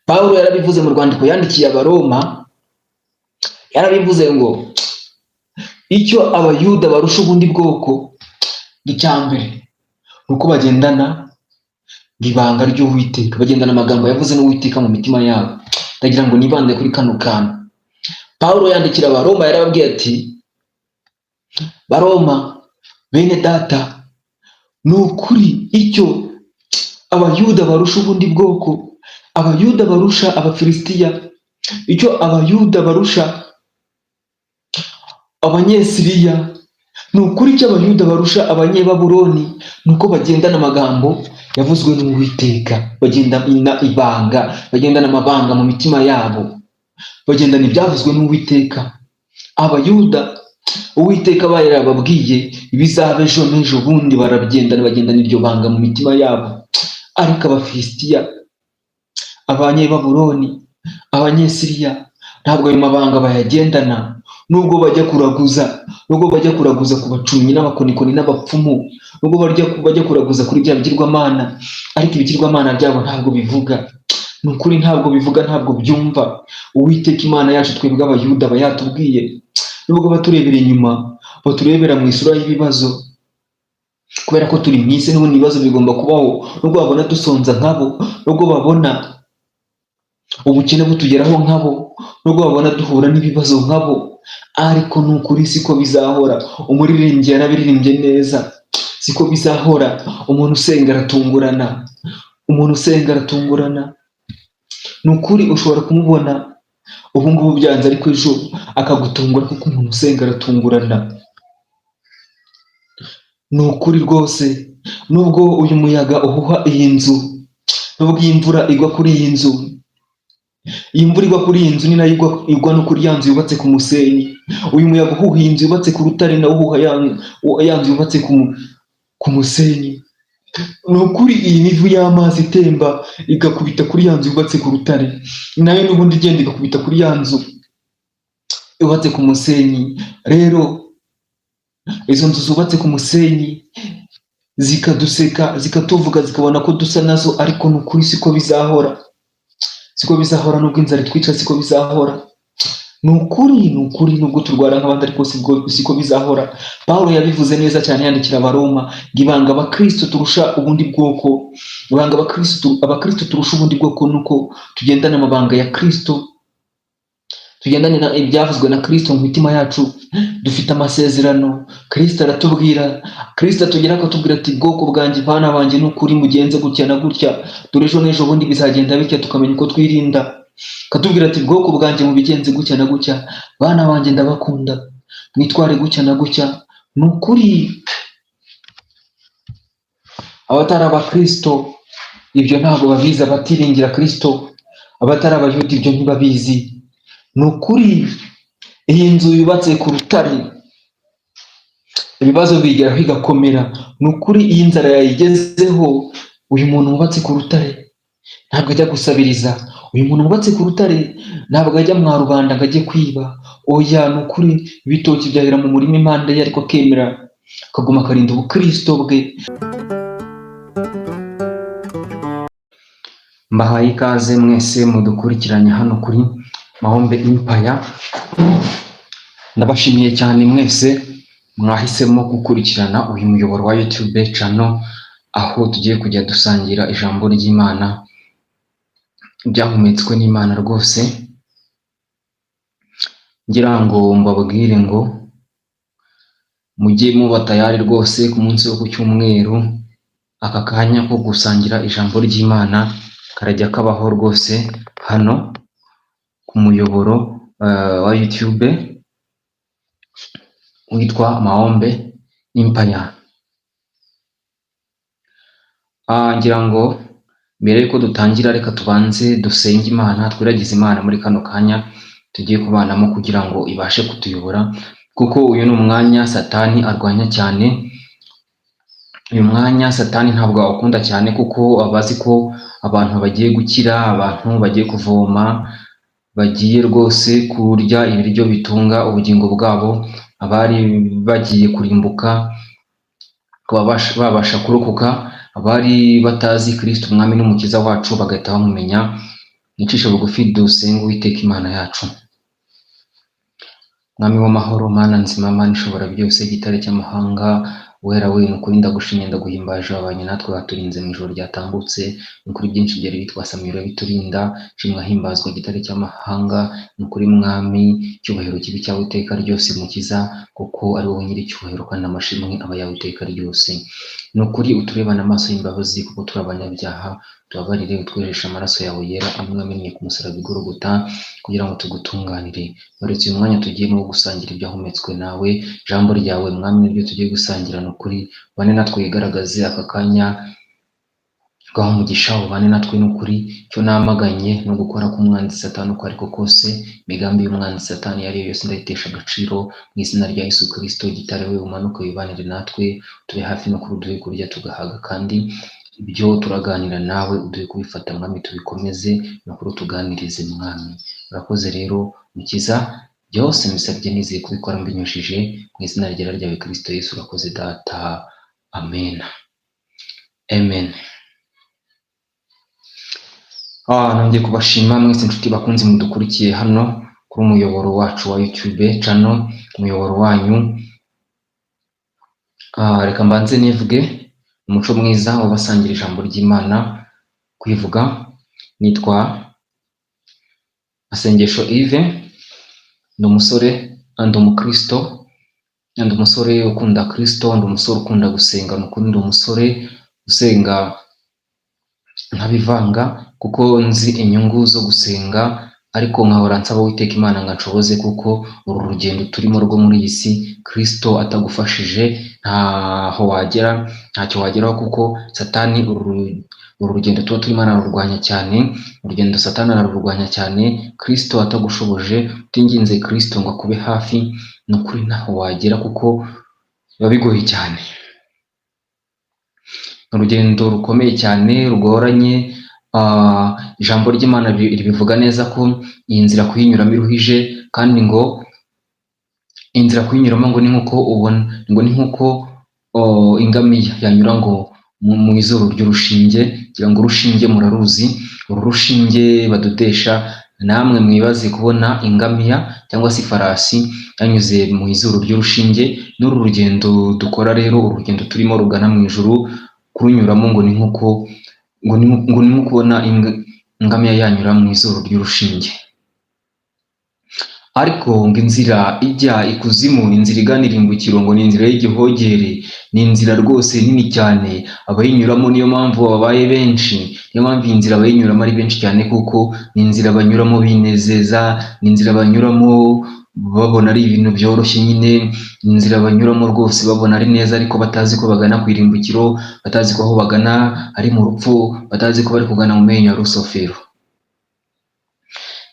Pawulo yarabivuze mu rwandiko yandikiye Abaroma, yarabivuze ngo icyo abayuda barusha ubundi bwoko icyambere nuko bagendana ibanga ry'Uwiteka, bagendana amagambo yavuze n'Uwiteka mu mitima yabo. Ndagira ngo nibande kuri kano kantu. Pawulo yandikira Abaroma yarababwiye ati, Baroma bene data, ni ukuri icyo abayuda barusha ubundi bwoko, abayuda barusha abafilisitiya, icyo abayuda barusha abanyesiriya, ni ukuri icyo abayuda barusha abanyebabuloni nuko bagendana amagambo yavuzwe n'Uwiteka, bagendana ibanga, bagendana amabanga mu mitima yabo, bagendana ibyavuzwe n'Uwiteka. Abayuda Uwiteka yarababwiye ibizaba ejo n'ejo bundi, barabigendana, bagendana iryo banga mu mitima yabo. Ariko abafilisitiya, abanyebabuloni, abanyesiriya ntabwo ayo mabanga bayagendana. Nubwo bajya kuraguza ku bacunyi n'abakonikoni n'abapfumu, nubwo bajya kuraguza kuri bya bigirwamana, ariko ibigirwamana byabo ntabwo bivuga. Ni ukuri ntabwo bivuga, ntabwo byumva. Uwiteka Imana yacu twebwe abayuda aba yatubwiye, nubwo baturebera inyuma, baturebera mu isura y'ibibazo, kubera ko turi mu isi n'ubundi ibibazo bigomba kubaho. Nubwo babona dusonza nkabo, nubwo babona ubukene butugeraho nkabo, nubwo babona duhura n'ibibazo nkabo, ariko ni ukuri siko bizahora. Umuririmbyi yarabiririmbye neza, siko bizahora. Umuntu usenga aratungurana, ni ukuri ushobora kumubona ubu ngubu byanze, ariko ejo akagutungura, kuko umuntu usenga aratungurana. Ni ukuri rwose, nubwo uyu muyaga uhuha iyi nzu, nubwo iyi mvura igwa kuri iyi nzu, iyi mvura igwa kuri iyi nzu ni nayo igwa no kuri ya nzu yubatse ku musenyi. Uyu muyaga uhuha iyi nzu yubatse ku rutare, nawo uhuha ya nzu yubatse ku musenyi. Ni ukuri iyi mivu y'amazi itemba igakubita kuri ya nzu yubatse ku rutare, nayo n'ubundi igenda igakubita kuri ya nzu yubatse ku musenyi. Rero izo nzu zubatse ku musenyi zikaduseka, zikatuvuga, zikabona ko dusa nazo, ariko ni ukuri siko bizahora. Nubwo inzara itwica siko bizahora. Ni ukuri nubwo turwara nk'abandi, ariko siko bizahora. Pawulo yabivuze neza cyane yandikira Abaroma ngo ibanga abakristo turusha ubundi bwoko, ibanga abakristo turusha ubundi bwoko nuko tugendana amabanga ya Kristo, tugendane ibyavuzwe na Kristo mu mitima yacu. Dufite amasezerano. Kristo atugera akatubwira ati, bwoko bwanjye, bana banjye, ni ukuri mugenze gutya na gutya, dore ejo n'ejo bundi bizagenda bitya, tukamenya uko twirinda. Akatubwira ati, bwoko bwanjye mubigenze gutya na gutya, bana banjye ndabakunda, mwitware gutya na gutya. Ni ukuri abatari abakristo ibyo ntabwo babizi, abatiringira Kristo, abatari abayuda ibyo ntibabizi. Ni ukuri iyi nzu yubatse ku rutare, ibibazo bigeraho bigakomera. Ni ukuri iyi nzara yayigezeho, uyu muntu wubatse ku rutare ntabwo ajya gusabiriza. Uyu muntu wubatse ku rutare ntabwo ajya mwa rubanda ngo ajye kwiba. Oya, ni ukuri ibitoki byahera mu murima impande ye, ariko akemera akaguma akarinda ubukristo bwe. Mbahaye ikaze mwese mudukurikiranye hano kuri Mahombe Empire. Ndabashimiye cyane mwese mwahisemo gukurikirana uyu muyoboro wa YouTube channel, aho tugiye kujya dusangira ijambo ry'Imana byahumetswe n'Imana rwose. Ngira ngo mbabwire ngo mujye muba tayari rwose ku munsi wo ku cyumweru, aka kanya ko gusangira ijambo ry'Imana karajya kabaho rwose hano ku muyoboro wa YouTube witwa Mahombe Empire. Ngira ngo mbere yuko dutangira, reka tubanze dusenge Imana, twiragize Imana muri kano kanya tugiye kubanamo, kugira ngo ibashe kutuyobora, kuko uyu ni umwanya Satani arwanya cyane. Uyu mwanya Satani ntabwo awukunda cyane, kuko abazi ko abantu bagiye gukira, abantu bagiye kuvoma, bagiye rwose kurya ibiryo bitunga ubugingo bwabo, abari bagiye kurimbuka babasha kurokoka, abari batazi Kristo umwami n'umukiza wacu bagahita bamumenya. Nicishe bugufi dusenge Uwiteka Imana yacu. Mwami w'amahoro, Mana nzima, Mana ishobora byose, gitare cy'amahanga, wera we, ni ukuri ndagushimye ndaguhimbaje, wabanye natwe waturinze mu ijoro ryatambutse, ni ukuri byinshi byari bitwasamira biturinda, shimwa himbazwa gitare cy'amahanga, ni ukuri Mwami, icyubahiro kibi cyawe iteka ryose Mukiza, kuko ari wowe nyiri icyubahiro kandi amashimwe aba yawe iteka ryose. Ni ukuri uturebana amaso y'imbabazi, kuko turi abanyabyaha, tubabarire utwereshe amaraso yawe yera amwe amennye ku musaraba i Golgota, kugira ngo tugutunganire. Uretse uyu mwanya tugiyemo wo gusangira ibyahumetswe nawe, ijambo ryawe Mwami niryo tugiye gusangira, ni ukuri bane natwe wigaragaze aka kanya, gaho umugisha ubane natwe. Ni ukuri cyo namaganye no gukora k'umwanzi Satani uko ariko kose, imigambi y'umwanzi Satani iyo ari yo yose ndayitesha agaciro mu izina rya Yesu Kristo. Gitare we umanuke wibanire natwe, tube hafi no kuri uduhe kurya tugahaga, kandi ibyo turaganira nawe uduhe kubifata Mwami, tubikomeze no kuri utuganirize Mwami. Urakoze rero Mukiza, byose mbisabye nizeye kubikora mbinyujije mu izina ryera ryawe Kristo Yesu. Urakoze Data, amen amen. Nongeye kubashima mwese inshuti bakunzi mudukurikiye hano kuri umuyoboro wacu wa YouTube channel, umuyoboro wanyu. Reka mbanze nivuge umuco mwiza wabasangira ijambo ry'Imana. Kwivuga, nitwa Masengesho Yves, ndi umusore ndi umukristo, ndi umusore ukunda Kristo, ndi umusore ukunda gusenga, ndi umusore usenga nkabivanga, kuko nzi inyungu zo gusenga, ariko nkahora nsaba Uwiteka Imana ngo anshoboze, kuko uru rugendo turimo rwo muri iyi si Kristo atagufashije ntacyo wageraho, kuko Satani uru rugendo tuba turimo ararurwanya cyane. Urugendo Satani ararurwanya cyane, Kristo atagushoboje, utinginze Kristo ngo akube hafi, ni ukuri ntaho wagera, kuko biba bigoye cyane. Urugendo rukomeye cyane rugoranye. Ijambo ry'Imana ribivuga neza ko iyi nzira kuyinyuramo iruhije, kandi ngo inzira kuyinyuramo ngo ni nkuko ubona, ngo ni nkuko ingamiya yanyura ngo mu izuru ry'urushinge. Kugira ngo urushinge muraruzi, uru rushinge badodesha, namwe mwibaze kubona ingamiya cyangwa se ifarasi yanyuze mu izuru ry'urushinge. N'uru rugendo dukora rero, urugendo turimo rugana mu ijuru, kurunyuramo ngo ni nkuko kubona ingamiya yanyura mu izuru ry'urushinge. Ariko ngo inzira ijya ikuzimu, inzira igana irimbukiro, ngo ni inzira y'igihogere, ni inzira rwose nini cyane. Abayinyuramo niyo mpamvu babaye benshi, niyo mpamvu iyi nzira abayinyuramo ari benshi cyane, kuko ni inzira banyuramo binezeza, ni inzira banyuramo babona ari ibintu byoroshye nyine, ni inzira banyuramo rwose babona ari neza, ariko batazi ko bagana ku irimbukiro, batazi ko aho bagana ari mu rupfu, batazi ko bari kugana mu menyo ya rusofero.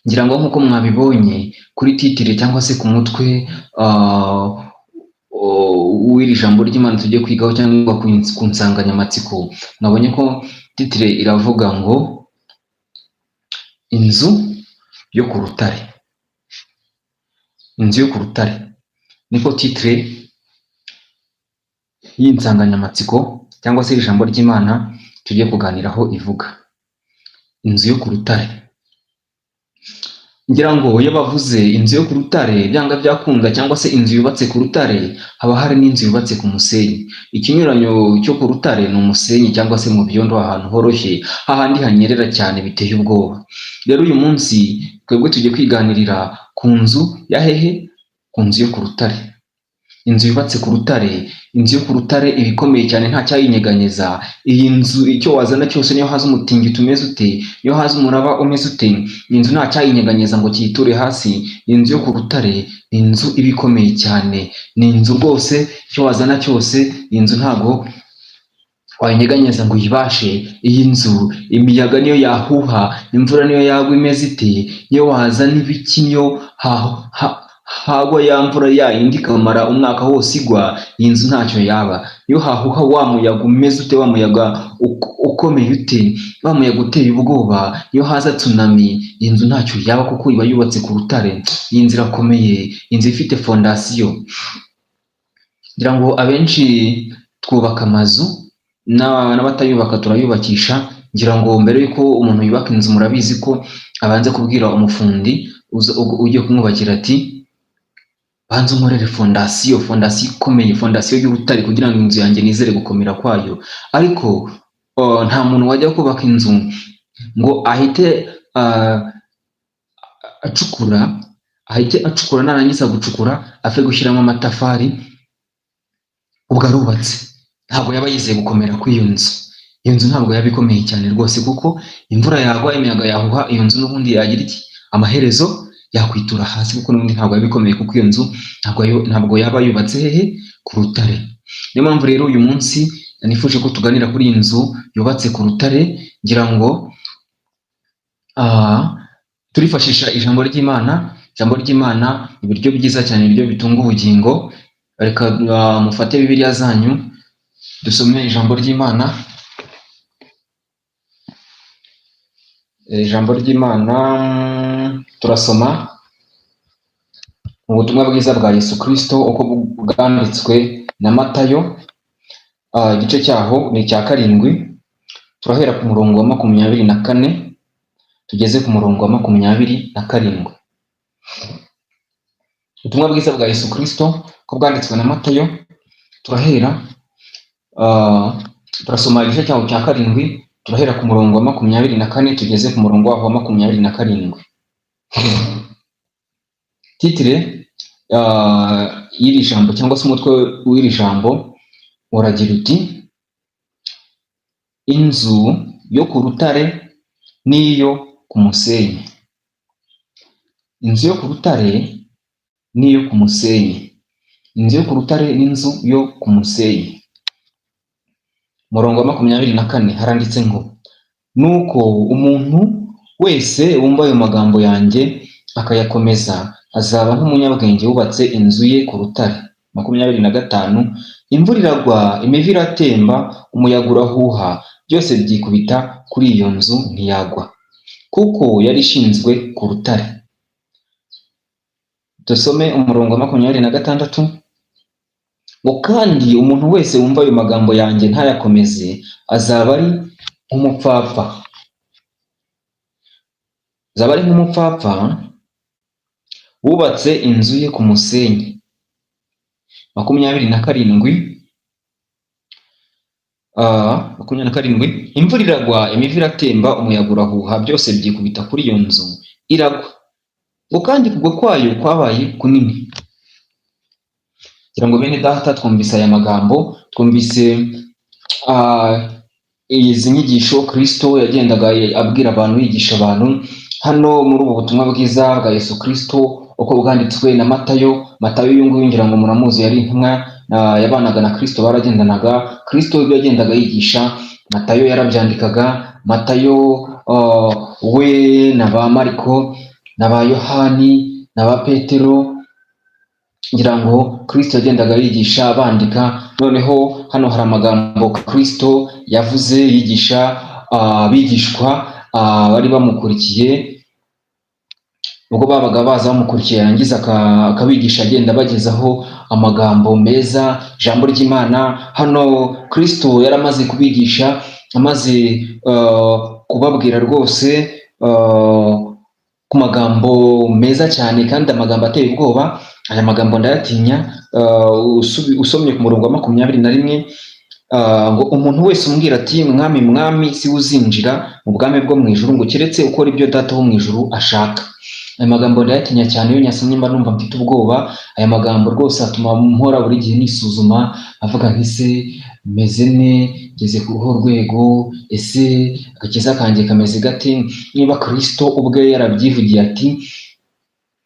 Ngira ngo nk'uko mwabibonye kuri titire cyangwa se ku mutwe w'iri jambo ry'Imana tugiye kwigaho, cyangwa ku nsanganyamatsiko, nabonye ko titire iravuga ngo inzu yo ku rutare. Inzu yo ku rutare niko titire y'insanganyamatsiko cyangwa se iri jambo ry'Imana tugiye kuganiraho ivuga. Inzu yo ku rutare. Ngira ngo iyo bavuze inzu yo ku rutare, byanga byakunda, cyangwa se inzu yubatse ku rutare, haba hari n'inzu yubatse ku musenyi. Ikinyuranyo cyo ku rutare ni umusenyi, cyangwa se mu byondo, ahantu horoshye, hahandi hanyerera cyane biteye ubwoba. Rero uyu munsi twebwe tugiye kwiganirira ku nzu ya hehe? Ku nzu yo ku rutare. Inzu yubatse ku rutare. Inzu yo ku rutare iba ikomeye cyane, nta cyayinyeganyeza. Iyi nzu icyo wazana cyose, niyo haza umutingito umeze ute, niyo haza umuraba umeze ute, iyi nzu nta cyayinyeganyeza ngo kiyiture hasi. Iyi nzu yo ku rutare ni inzu iba ikomeye cyane, ni inzu rwose icyo wazana cyose, iyi nzu ntago wayinyeganyeza ngo uyibashe. Iyi nzu imiyaga niyo yahuha, imvura niyo yagwa imeze ite, iyo wazana ibiki, niyo hagwa ya mvura yindi ikamara umwaka wose igwa, iyi nzu ntacyo yaba. Iyo hahuha wa muyaga umeze ute, wa muyaga ukomeye ute, wa muyaga uteye ubwoba, iyo haza tsunami, iyi nzu ntacyo yaba, kuko iba yubatse ku rutare. Iyi nzu irakomeye, inzu ifite fondasiyo. Ngira ngo abenshi twubaka amazu n'abatayubaka turayubakisha ngira ngo mbere yuko umuntu yubaka inzu murabizi ko abanza kubwira umufundi ujye kumwubakira ati banza unkorere fondasiyo ikomeye, fondasiyo y'urutare kugira ngo inzu yanjye nizere gukomera kwayo. Ariko nta muntu wajya kubaka inzu ngo ahite acukura narangiza gucukura afe gushyiramo amatafari ubwo arubatse. Ntabwo yaba yizeye gukomera kw'iyo nzu. Iyo nzu ntabwo yaba ikomeye cyane rwose, kuko imvura yagwa, imiyaga yahuha, iyo nzu n'ubundi yagira iki, amaherezo yakwitura hasi, kuko n'ubundi ntabwo yaba ikomeye, kuko iyo nzu ntabwo yaba yubatse hehe, ku rutare. Niyo mpamvu rero uyu munsi nifuje ko tuganira kuri iyi nzu yubatse ku rutare, ngira ngo turifashisha ijambo ry'Imana. Ijambo ry'Imana ibiryo byiza cyane, ibiryo bitunga ubugingo. Reka mufate Bibiliya zanyu dusome ijambo ry'Imana. Ijambo ry'Imana turasoma mu butumwa bwiza bwa Yesu Kristo uko bwanditswe na Matayo, igice cyaho ni icya 7, turahera ku murongo wa 24 tugeze ku murongo wa 27. Ubutumwa bwiza bwa Yesu Kristo uko bwanditswe na Matayo, turasoma igice cyaho cya 7, turahera ku murongo wa 24 tugeze ku murongo wa 27. Titire y'iri jambo cyangwa se umutwe w'iri jambo uragira uti: inzu yo ku rutare n'iyo ku musenyi. Inzu yo ku rutare n'iyo ku musenyi. Inzu yo ku rutare n'inzu yo ku musenyi. Murongo wa 24 haranditse ngo: nuko umuntu wese wumva ayo magambo yanjye akayakomeza azaba nk'umunyabwenge wubatse inzu ye ku rutare. 25 imvura iragwa, imivu iratemba, umuyaga urahuha, byose byikubita kuri iyo nzu ntiyagwa, kuko yari ishinzwe ku rutare. Dusome umurongo wa 26 ngo: kandi umuntu wese wumva ayo magambo yanjye ntayakomeze azaba ari nk'umupfapfa. Azaba ari nk'umupfapfa wubatse inzu ye ku musenyi. 27 imvura iragwa, imivu iratemba, umuyaga urahuha, byose byikubita kuri iyo nzu iragwa, ngo kandi kugwa kwayo kwabaye kunini. Kugira ngo bene data twumvise aya magambo, twumvise izi nyigisho Kristo yagendaga abwira abantu, yigisha abantu hano muri ubu butumwa bwiza bwa Yesu Kristo uko bwanditswe na Matayo. Matayo uyu nguyu ngira ngo muramuzi, yari intumwa yabanaga na Kristo, baragendanaga. Kristo ibyo yagendaga yigisha Matayo yarabyandikaga. Matayo we na ba Mariko na ba Yohani na ba Petero, ngira ngo Kristo yagendaga yigisha bandika. Noneho hano hari amagambo Kristo yavuze yigisha abigishwa bari bamukurikiye, ubwo babaga baza bamukurikiye, yarangiza akabigisha agenda bagezaho amagambo meza, ijambo ry'Imana. Hano Kristo yaramaze kubigisha, amaze kubabwira rwose ku magambo meza cyane, kandi amagambo ateye ubwoba. Aya magambo ndayatinya. Usomye ku murongo wa 21 ngo: umuntu wese umbwira ati mwami mwami, si uzinjira mu bwami bwo mu ijuru, ngo keretse ukora ibyo data wo mu ijuru ashaka. Aya magambo ndayatinya cyane, iyo nyasomye mba numva mfite ubwoba. Aya magambo rwose atuma mpora buri gihe nisuzuma, avuga nti ese meze ne, ngeze ku ruho rwego, ese agakiza kanjye kameze gate? Niba Kristo ubwe yarabyivugiye ati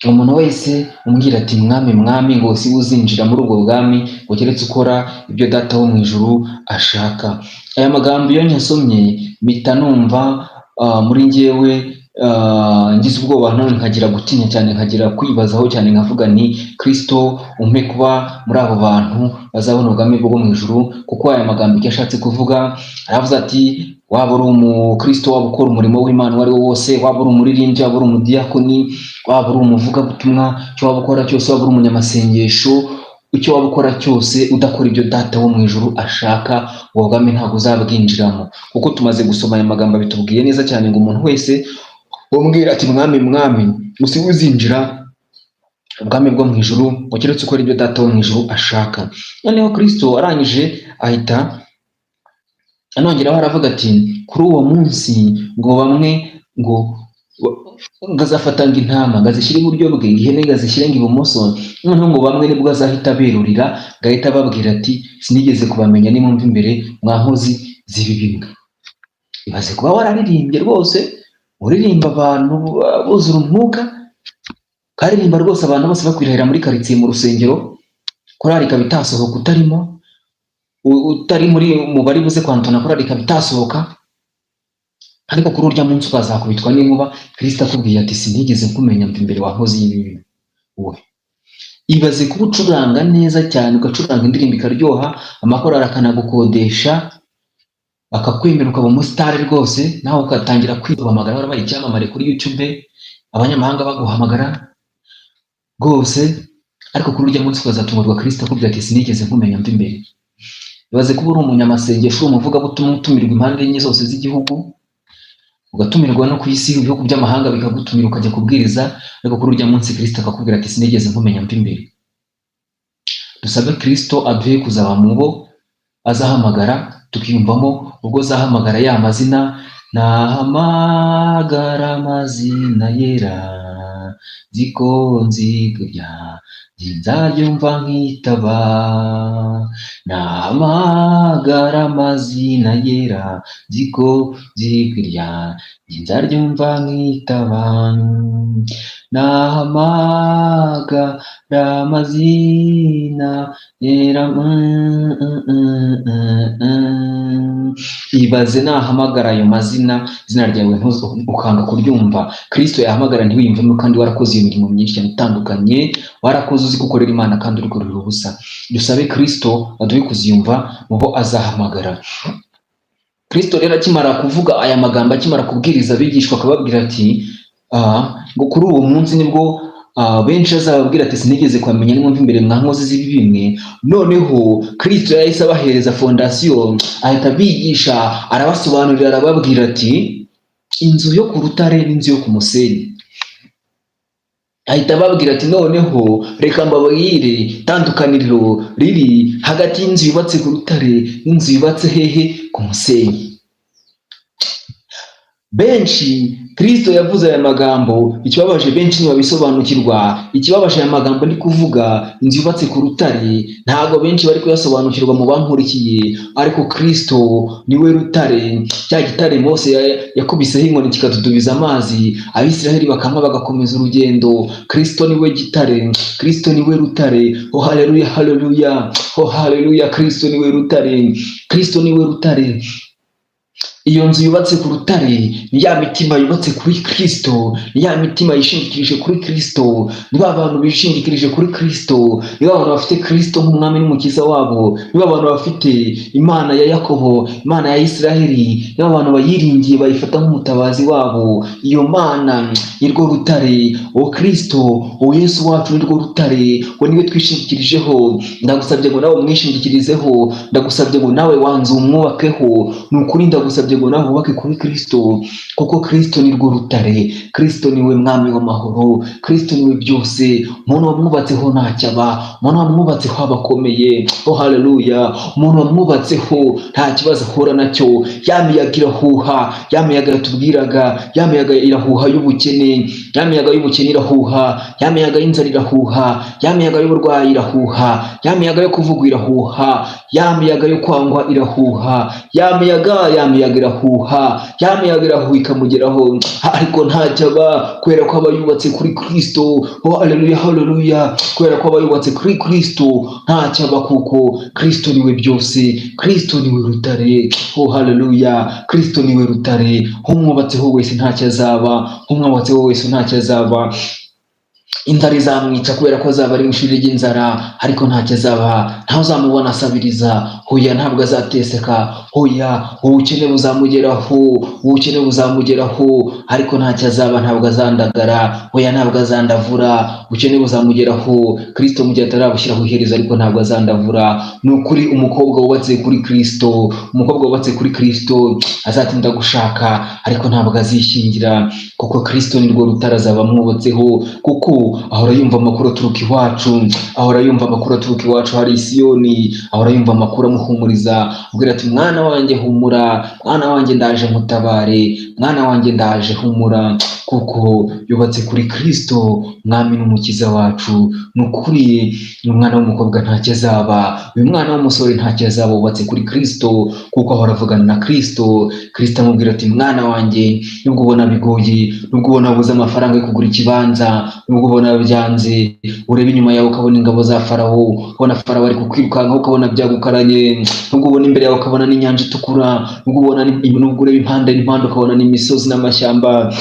umuntu wese umbwira ati mwami mwami, ngo si uzinjira muri ubwo bwami, ngo keretse ukora ibyo data wo mu ijuru ashaka. Aya magambo iyo nyasomye mpita numva muri njyewe ngize ubwoba, none nkagira gutinya cyane, nkagira kwibazaho cyane, nkavuga ni Kristo umpe kuba muri abo bantu bazabona ubwami bwo mu ijuru. Kuko aya magambo icyo ashatse kuvuga, aravuze ati waba uri umukristo, waba ukora umurimo w'Imana uwo ari wo wose, waba uri umuririmbyi, waba uri umudiyakoni, waba uri umuvugabutumwa, icyo waba ukora cyose, waba uri umunyamasengesho, icyo waba ukora cyose udakora ibyo data wo mu ijuru ashaka, ubwo bwami ntabwo uzabwinjiramo. Kuko tumaze gusoma aya magambo bitubwiye neza cyane ngo umuntu wese umbwira ati mwami mwami, usi uzinjira ubwami bwo mu ijuru ngo keretse ukora ibyo data wo mu ijuru ashaka. Noneho Kristo arangije ahita anongeraho aravuga ati kuri uwo munsi ngo bamwe ngo ngazafatanga intama ngazishyira iburyo bwe, ihene ngazishyira ibumoso, noneho ngo bamwe nibwo azahita berurira, ngahita ababwira ati sinigeze kubamenya, nimwumva imbere mwa nkozi z'ibibi mwe. Ibaze kuba wararirimbye rwose, uririmba abantu buzura umwuka, karirimba rwose abantu bose bakwirahira muri karitsiye mu rusengero, korari ikaba itasohoka utarimo, utari muri mu bari buze kwantona korari ikaba itasohoka, ariko kuri urya munsi ukazakubitwa n'inkuba, Kristo akubwiye ati sinigeze kumenya mva imbere wa nkozi y'ibibi wowe. Ibaze kuba ucuranga neza cyane, ugacuranga indirimbo ikaryoha, amakorari akanagukodesha bakakwemera ukaba umusitari rwose, nawe ugatangira kwihamagara warabaye icyamamare kuri YouTube, abanyamahanga baguhamagara rwose, ariko kuri urya munsi ukazatungurwa Kristo akubwira ati sinigeze kumenya mva imbere. Ibaze kuba uri umunyamasengesho, umuvugabutumwa, utumirwa impande enye zose z'igihugu, ugatumirwa no ku isi, ibihugu by'amahanga bikagutumira ukajya kubwiriza, ariko kuri urya munsi Kristo akakubwira ati sinigeze kumenya mva imbere. Dusabe Kristo aduhe kuzaba mu bo azahamagara, tukiyumvamo ubwo azahamagara ya mazina, nahamagara amazina yera, ziko nzigurya nzaryumva nkitaba, nahamagara amazina yera, ziko nzigurya nzaryumva nkitaba, nahamagara amazina yera. Ibaze nahamagara ayo mazina, izina ryawe ukanga kuryumva, Kristo yahamagara ntiwiyumvemo, kandi warakoze iyo mirimo myinshi cyane itandukanye, warakoze uzi gukorera Imana kandi uri kurira ubusa. Dusabe Kristo aduhe kuziyumva mu bo azahamagara. Kristo rero akimara kuvuga aya magambo, akimara kubwiriza abigishwa akababwira ati ngo kuri uwo munsi nibwo benshi azababwira ati sinigeze kwamenya nimwumva imbere mwa nkozi z'ibibi mwe. Noneho Kristo yahise abahereza fondasiyo, ahita abigisha, arabasobanurira, arababwira ati inzu yo ku rutare n'inzu yo ku musenyi. Ahita ababwira ati noneho reka mbabwire itandukaniro riri hagati y'inzu yubatse ku rutare n'inzu yubatse hehe? Ku musenyi. Benshi Kristo yavuze aya magambo, ikibabaje benshi ntibabisobanukirwa. Ikibabaje aya magambo ndi kuvuga, inzu yubatse ku rutare, ntabwo benshi bari kuyasobanukirwa mu bankurikiye, ariko Kristo niwe rutare, cya gitare Mose yakubiseho inkoni kikadudubiza amazi, Abisiraheli bakanywa bagakomeza urugendo. Kristo niwe gitare, Kristo niwe rutare. Oh haleluya, haleluya, oh haleluya, Kristo niwe rutare, Kristo niwe rutare. Iyo nzu yubatse ku rutare ni ya mitima yubatse kuri Kristo, ni ya mitima yishingikirije kuri Kristo, ni ba bantu bishingikirije kuri Kristo, ni ba bantu bafite Kristo nk'umwami n'umukiza wabo, ni ba bantu bafite Imana ya Yakobo, Imana ya Isiraheli, ni ba bantu bayiringiye bayifata nk'umutabazi wabo. Iyo Mana ni rwo rutare, uwo Kristo, uwo Yesu wacu ni rwo rutare, ngo niwe twishingikirijeho. Ndagusabye ngo nawe umwishingikirizeho, ndagusabye ngo nawe wanzu umwubakeho, ni ukuri ndagusabye ngo nawe wubake kuri Kristo, kuko Kristo ni rwo rutare, Kristo niwe mwami w'amahoro, Kristo niwe byose. Umuntu wamwubatseho ntacyaba, umuntu wamwubatseho abakomeye. Oh haleluya, umuntu wamwubatseho nta kibazo ahura nacyo. Ya miyaga irahuha, ya miyaga yatubwiraga, ya miyaga irahuha y'ubukene, ya miyaga y'ubukene irahuha, ya miyaga y'inzara irahuha, ya miyaga y'uburwayi irahuha, ya miyaga yo kuvugwa irahuha, ya miyaga yo kwangwa irahuha, ya miyaga irahuha, ya miyaga irahuha ikamugeraho, ariko ntacyaba, kubera ko aba yubatse kuri Kristo. Oh haleluya, haleluya, kubera ko aba yubatse kuri Kristo ntacyaba, kuko Kristo niwe byose, Kristo niwe rutare. Oh haleluya, Kristo niwe rutare, umwubatseho wese ntacyo azaba, umwubatseho wese ntacyo azaba. inzara izamwica kubera ko azaba ari mu ishuri ry'inzara, ariko ntacyo azaba, ntawe uzamubona asabiriza. Hoya, ntabwo azateseka. Hoya, ubukene buzamugeraho, ubukene buzamugeraho, ariko ntacyo azaba, ntabwo azandagara. Hoya, ntabwo azandavura, ubukene buzamugeraho. Kristo mu gihe atarabushyiraho iherezo, ariko ntabwo azandavura. Ni ukuri umukobwa wubatse kuri Kristo, umukobwa wubatse kuri Kristo azatinda gushaka, ariko ntabwo azishingira, kuko Kristo ni rwo rutare azaba amwubatseho, kuko ahora yumva amakuru aturuka iwacu, ahora yumva amakuru aturuka iwacu hari Siyoni, ahora yumva amakuru amuhumuriza, abwira ati mwana wanjye humura, mwana wanjye ndaje mutabare, mwana wanjye ndaje humura, kuko yubatse kuri Kristo mwami n'umukiza wacu. Ni ukuri uyu mwana w'umukobwa ntacyo azaba, uyu mwana w'umusore ntacyo azaba, wubatse kuri Kristo, kuko ahora avugana na Kristo. Kristo amubwira ati mwana wanjye, nubwo ubona bigoye, nubwo ubona wabuze amafaranga yo kugura ikibanza, nubwo ubona byanze, ureba inyuma yawe ukabona ingabo za Farawo, ukabona Farawo ari kukwirukankaho ukabona byagukaranye, nubwo ubona imbere yawe ukabona n'inyanja itukura, nubwo ureba impande n'impande ukabona n'imisozi n'amashyamba,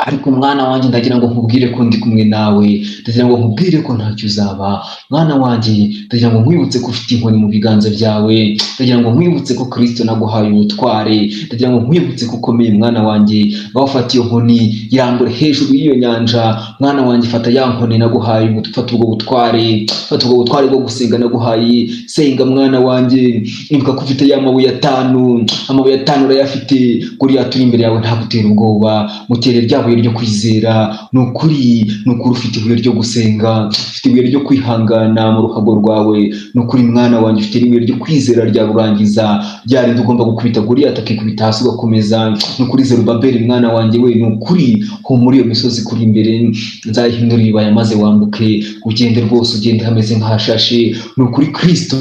ariko mwana wanjye ndagira ngo nkubwire ko ndi kumwe nawe, ndagira ngo nkubwire ko ntacyo uzaba. Mwana wanjye, ndagira ngo nkwibutse ko ufite inkoni mu biganza byawe, ndagira ngo nkwibutse ko Kristo naguhaye ubutware, ndagira ngo nkwibutse ko ukomeye mwana wanjye. Ngaho fata iyo nkoni, irambure hejuru y'iyo nyanja, mwana wanjye, fata ya nkoni naguhaye, fata ubwo butware, fata ubwo butware bwo gusenga naguhaye. Senga mwana wanjye, ibuka ko ufite ya mabuye 5, amabuye 5 urayafite. Goliath uri imbere yawe ntagutera ubwoba, mutere rya buye ryo kwizera. Ni ukuri ufite ibuye ryo gusenga, ufite ibuye ryo kwihangana mu ruhago rwawe. Ni ukuri mwana wanjye, ufite ibuye ryo kwizera rya rurangiza, ryarindi ugomba gukubita Goliath akikubita hasi ugakomeza. Ni ukuri Zerubabeli mwana wanjye we, ni ukuri humura iyo misozi kuri imbere, nzayihindura ibibaya maze wambuke, ugende rwose, ugende hameze nk'ahashashe. Ni ukuri Kristo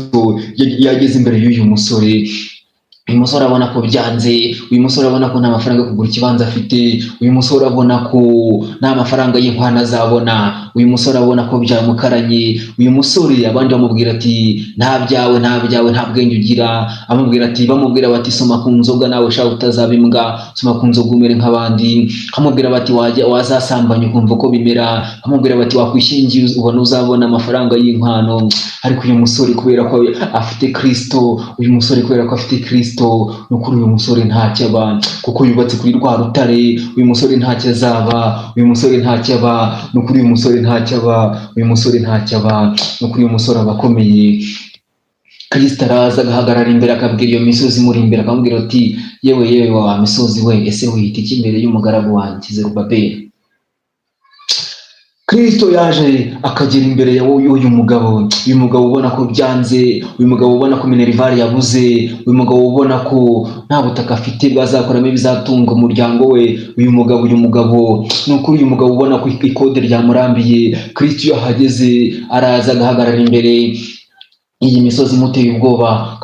yageze imbere y'uyu musore. Uyu musore abona ko byanze, uyu musore abona ko nta mafaranga yo kugura ikibanza afite, uyu musore abona ko nta mafaranga y'inkwano azabona, uyu musore abona ko byamukaranye. Uyu musore abandi bamubwira ati nta byawe, nta bwenge ugira, bamubwira bati soma ku nzoga nawe shaka utazaba imbwa, soma ku nzoga umere nk'abandi. Bamubwira bati wazasambanya ukumva uko bimera, bamubwira bati wakwishingiye ubona uzabona amafaranga y'inkwano. Ariko uyu musore kubera ko afite Kristo, uyu musore kubera ko afite Kristo, ni ukuri uyu musore ntacyo aba, kuko yubatse kuri rwa rutare. Uyu musore ntacyo azaba, uyu musore ntacyo aba, ni ukuri uyu musore ntacyo aba, uyu musore ntacyo aba, ni ukuri uyu musore aba akomeye. Kristo araza agahagarara imbere akabwira iyo misozi imuri imbere, akamubwira ati yewe wa misozi we, ese wihita iki imbere y'umugaragu wanjye Zerubabeli? Kristo yaje akagera imbere ya uyu mugabo, uyu mugabo ubona ko byanze, uyu mugabo ubona ko minerivare yabuze, uyu mugabo ubona ko nta butaka afite bwazakoramo ibizatunga umuryango we. Uyu mugabo ni ukuri uyu mugabo ubona ko ikode ryamurambiye. Kristo iyo ahageze araza agahagarara imbere iyi misozi imuteye ubwoba,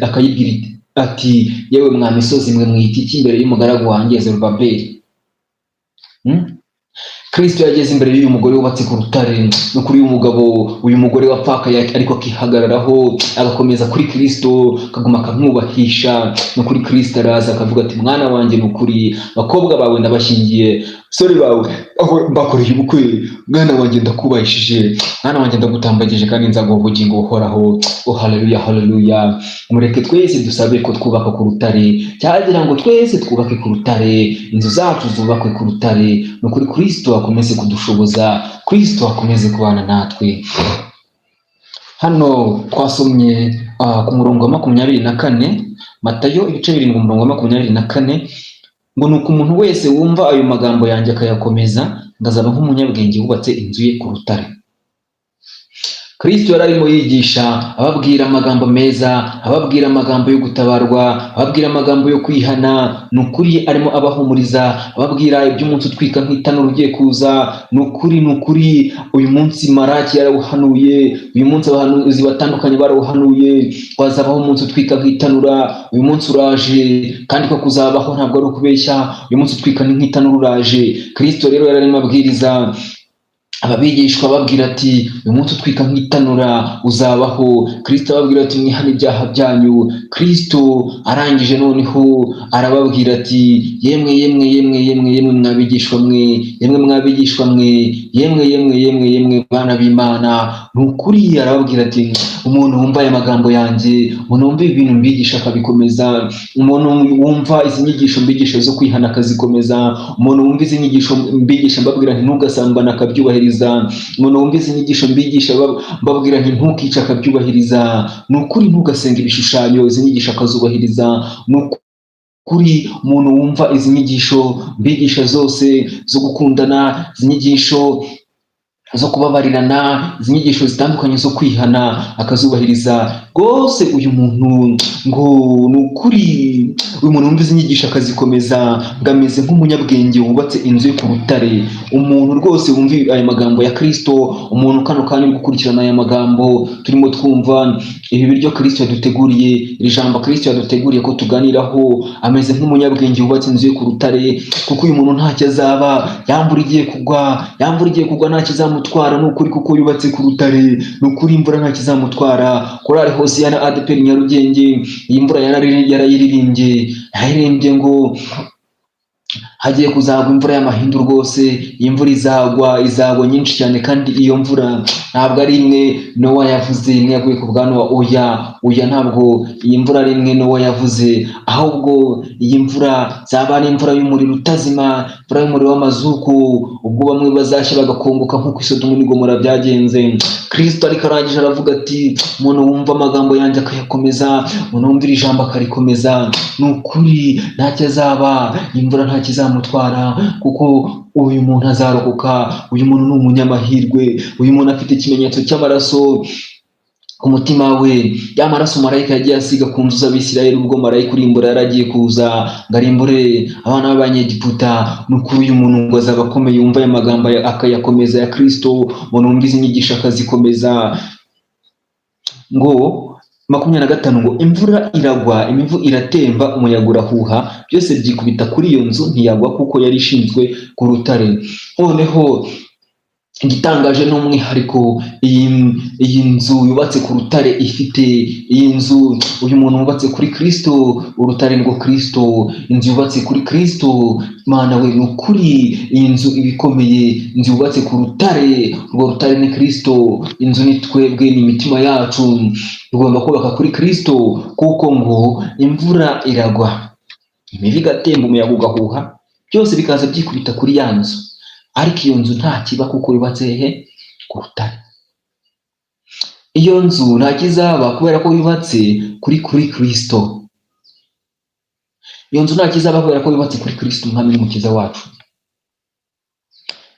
akayibwira ati yewe mwa misozi mwe, mwita iki imbere y'umugaragu wanjye Zerubabeli? Kristo yageze imbere y'uyu mugore wubatse ku rutare. No kuri uyu mugore wapfakaye ariko akihagararaho, agakomeza kuri Kristo, akaguma akamwubahisha. No kuri Kristo araza akavuga ati mwana wanjye, ni ukuri bakobwa bawe ndabashingiye, sore bawe aho bakoreye ubukwe, mwana wanjye ndakubahishije, mwana wanjye ndagutambagije, kandi nzaguha ubugingo buhoraho. Haleluya, haleluya. Mureke twese dusabe ko twubaka ku rutare, cyagira ngo twese twubake ku rutare, inzu zacu zubakwe ku rutare. No kuri Kristo akomeze kudushoboza, Kristo akomeze kubana natwe. Hano twasomye ku murongo wa 24, Matayo ibice 7 umurongo wa 24, ngo nuko umuntu wese wumva ayo magambo yanjye akayakomeza, ngazaba nk'umunyabwenge wubatse inzu ye ku rutare. Kristo yari arimo yigisha, ababwira amagambo meza, ababwira amagambo yo gutabarwa, ababwira amagambo yo kwihana. Ni ukuri arimo abahumuriza, ababwira iby'umunsi utwika nk'itanura ugiye kuza. Ni ukuri uyu munsi Maraki yarawuhanuye, uyu munsi abahanuzi batandukanye barawuhanuye, wazabaho umunsi utwika nk'itanura. Uyu munsi uraje, kandi ko kuzabaho ntabwo ari ukubeshya, uyu munsi utwika nk'itanura uraje. Kristo rero yari arimo abwiriza ababigishwa babwira ati uyu munsi utwika nk'itanura uzabaho. Kristo ababwira ati mwihane ibyaha byanyu. Kristo arangije noneho arababwira ati yemwe yemwe yemwe yemwe yemwe mwabigishwa mwe, yemwe mwabigishwa mwe, yemwe yemwe yemwe yemwe bana b'Imana. Ni ukuri arababwira ati umuntu wumva aya magambo yanjye, umuntu wumva ibintu mbigisha akabikomeza, umuntu wumva izi nyigisho mbigisha zo kwihana akazikomeza, umuntu wumva izi nyigisho mbigisha mbabwira nti ntugasambane akabyubahiriza, umuntu wumva izi nyigisho mbigisha mbabwira nti ntukice akabyubahiriza, ni ukuri ntugasenga ibishushanyo, izi nyigisho akazubahiriza, ni ukuri umuntu wumva izi nyigisho mbigisha zose zo gukundana, izi nyigisho zo kubabarirana, izi nyigisho zitandukanye zo kwihana akazubahiriza, rwose uyu muntu ngo ni ukuri uyu muntu wumva izi nyigisho akazikomeza ngo ameze nk'umunyabwenge wubatse inzu ye ku rutare. Umuntu rwose wumva aya magambo ya Kristo, umuntu kano kanya uri gukurikirana aya magambo turimo twumva, ibi biryo Kristo yaduteguriye, iri jambo Kristo yaduteguriye ko tuganiraho, ameze nk'umunyabwenge wubatse inzu ye ku rutare, kuko uyu muntu ntacyo azaba, yamvura igiye kugwa ntacyo izamutwara, ni ukuri kuko yubatse ku rutare, ni ukuri imvura ntacyo izamutwara. Korali Hosiyana ADEPR Nyarugenge iyi mvura yarayiririmbye ngo hagiye kuzagwa imvura y'amahindu. Rwose iyi mvura izagwa nyinshi cyane, kandi iyo mvura ntabwo ari imwe Nowa yavuze, imwe yaguye ku bwa Nowa. Oya, ntabwo iyi mvura ari imwe Nowa yavuze, ahubwo iyi mvura zaba ari imvura y'umuriro utazima, imvura y'umuriro w'amazuku, ubwo bamwe bazashya bagakongoka nk'uko i Sodomu n'i Gomora byagenze. Kristo ariko arangije aravuga ati umuntu wumva amagambo yanjye akayakomeza, umuntu wumva iri jambo akarikomeza, ni ukuri ntacyo azaba, imvura ntacyo izamutwara, kuko uyu muntu azarokoka. Uyu muntu ni umunyamahirwe, uyu muntu afite ikimenyetso cy'amaraso ku mutima we, ya maraso marayika yagiye asiga ku nzu z'Abisirayeli ubwo marayika urimbura yaragiye kuza ngo arimbure abana b'Abanyegiputa. Ni ukuri uyu muntu ngo azaba akomeye, yumva aya magambo akayakomeza ya Kristo, umuntu wumva izi nyigisho akazikomeza. Ngo 25 ngo imvura iragwa, imivu iratemba, umuyaga urahuha, byose byikubita kuri iyo nzu ntiyagwa kuko yari ishinzwe ku rutare. Noneho igitangaje n'umwihariko, iyi nzu yubatse ku rutare ifite, iyi nzu uyu muntu wubatse kuri Kristo, urutare rwo Kristo, inzu yubatse kuri Kristo. Mana we, ni ukuri iyi nzu ibikomeye, inzu yubatse ku rutare, urwo rutare ni Kristo, inzu ni twebwe, ni imitima yacu, tugomba kubaka kuri Kristo, kuko ngo imvura iragwa, imivu igatemba, umuyaga ugahuha, byose bikaza byikubita kuri ya nzu, ariko iyo nzu nta kiba kuko yubatse ku rutare. Iyo nzu nta kizaba kubera ko yubatse kuri Kristo. Iyo nzu nta kizaba kubera ko yubatse kuri Kristo, umwami n'umukiza wacu.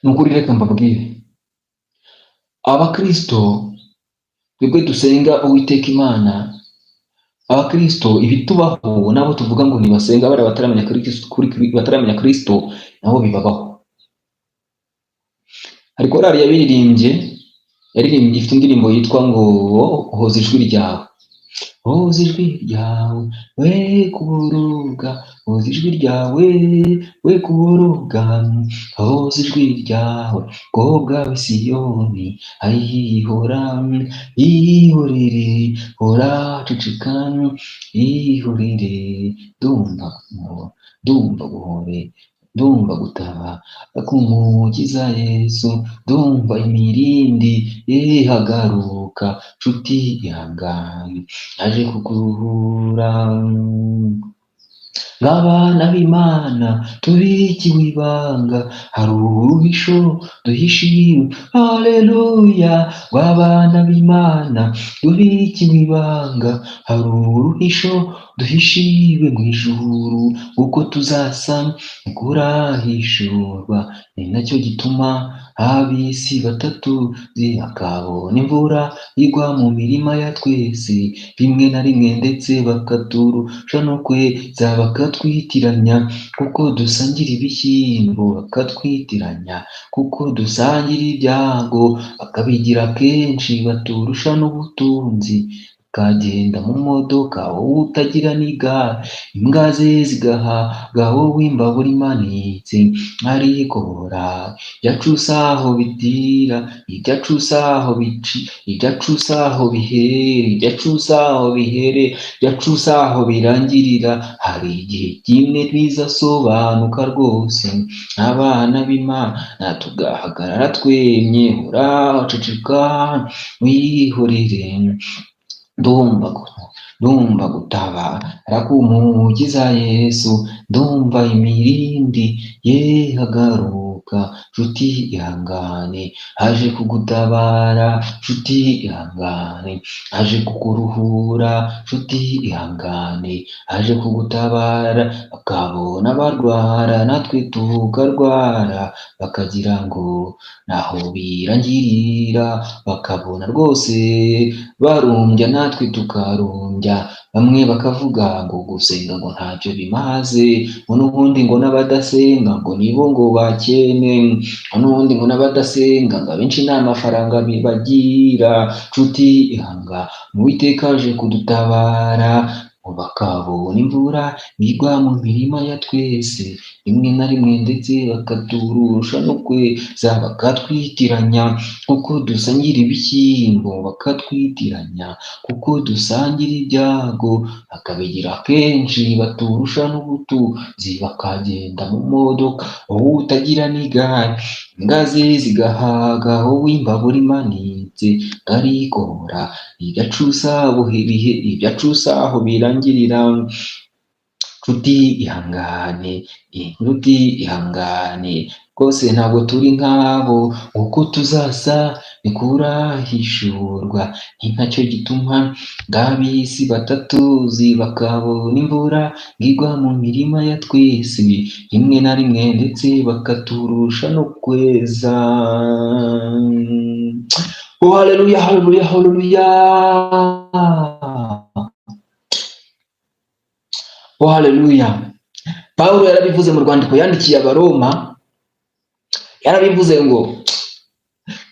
Ni ukuri reka mbabwire Abakristo, twebwe dusenga Uwiteka Imana, Abakristo ibitubaho nabo tuvuga ngo ntibasenga, bari bataramenya Kristo nabo bibabaho. Ariko korali yaririmbye ifite indirimbo yitwa ngo hoza ijwi ryawe, hoza ijwi ryawe we kuboroga, hoza ijwi ryawe we kuboroga, hoza ijwi ryawe kobwa w'i Siyoni, ayihora ihorere, hora ceceka ihorere, ndumva guhore, ndumva gutaba k'umukiza Yesu, ndumva imirindi ihagaruka, nshuti ihangane aje kukuruhura. Ng'abana b'Imana tubikiwe ibanga, hari uruhisho duhishiwe, haleluya. Ng'abana b'Imana tubikiwe ibanga, hari uruhisho duhishiwe mu ijuru, uko tuzasa kurahishurwa, ni nacyo gituma ab'isi batatu bakabona imvura igwa mu mirima ya twese, rimwe na rimwe ndetse bakaturusha no kweza, bakatwitiranya kuko dusangira ibishyimbo, bakatwitiranya kuko dusangira ibyago, bakabigira kenshi baturusha n'ubutunzi, kagenda mu modoka wowe utagira n'igare, imbwa ze zigahaga wowe imbabura imanitse, arikora yacusa aho bitira, idacusa aho bici, idacusa aho bihere, idacusa aho bihere, idacusa aho birangirira. Hari igihe kimwe bizasobanuka rwose, abana b'Imana tugahagarara twemye, uraho ceceka wihorere, ndumva gutabara k'umukiza Yesu, ndumva imirindi ye hagaruka, nshuti ihangane, aje kugutabara, nshuti ihangane, aje kukuruhura, nshuti ihangane, aje kugutabara, bakabona barwara natwe tukarwara, bakagira ngo naho birangirira, bakabona rwose barumbya natwe tukarumbya, bamwe bakavuga ngo gusenga ngo ntacyo bimaze, ngo n'ubundi ngo n'abadasenga ngo nibo ngo bakene, ngo n'ubundi ngo n'abadasenga ngo abenshi nta mafaranga bagira. Nshuti ihanga, Uwiteka aje kudutabara, ngo bakabona imvura igwa mu mirima ya twese, rimwe na rimwe ndetse bakaturusha no kweza, bakatwitiranya kuko dusangira ibishyimbo, bakatwitiranya kuko dusangira ibyago, bakabigira kenshi, baturusha n'ubutunzi, bakagenda mu modoka wowe utagira n'igare, imbwa ze zigahaga wowe imbabura imanitse, arikora igacusa igacusa aho birangirira. Nshuti ihangane, nshuti ihangane, rwose ntabwo turi nk'abo, uko tuzasa ntikurahishurwa, ni nacyo gituma ngab'isi batatuzi, bakabona imvura igwa mu mirima ya twese, rimwe na rimwe ndetse bakaturusha no kweza. Oh, haleluya, haleluya, haleluya. Oh, haleluya. Pawulo yarabivuze mu rwandiko yandikiye Abaroma, yarabivuze ngo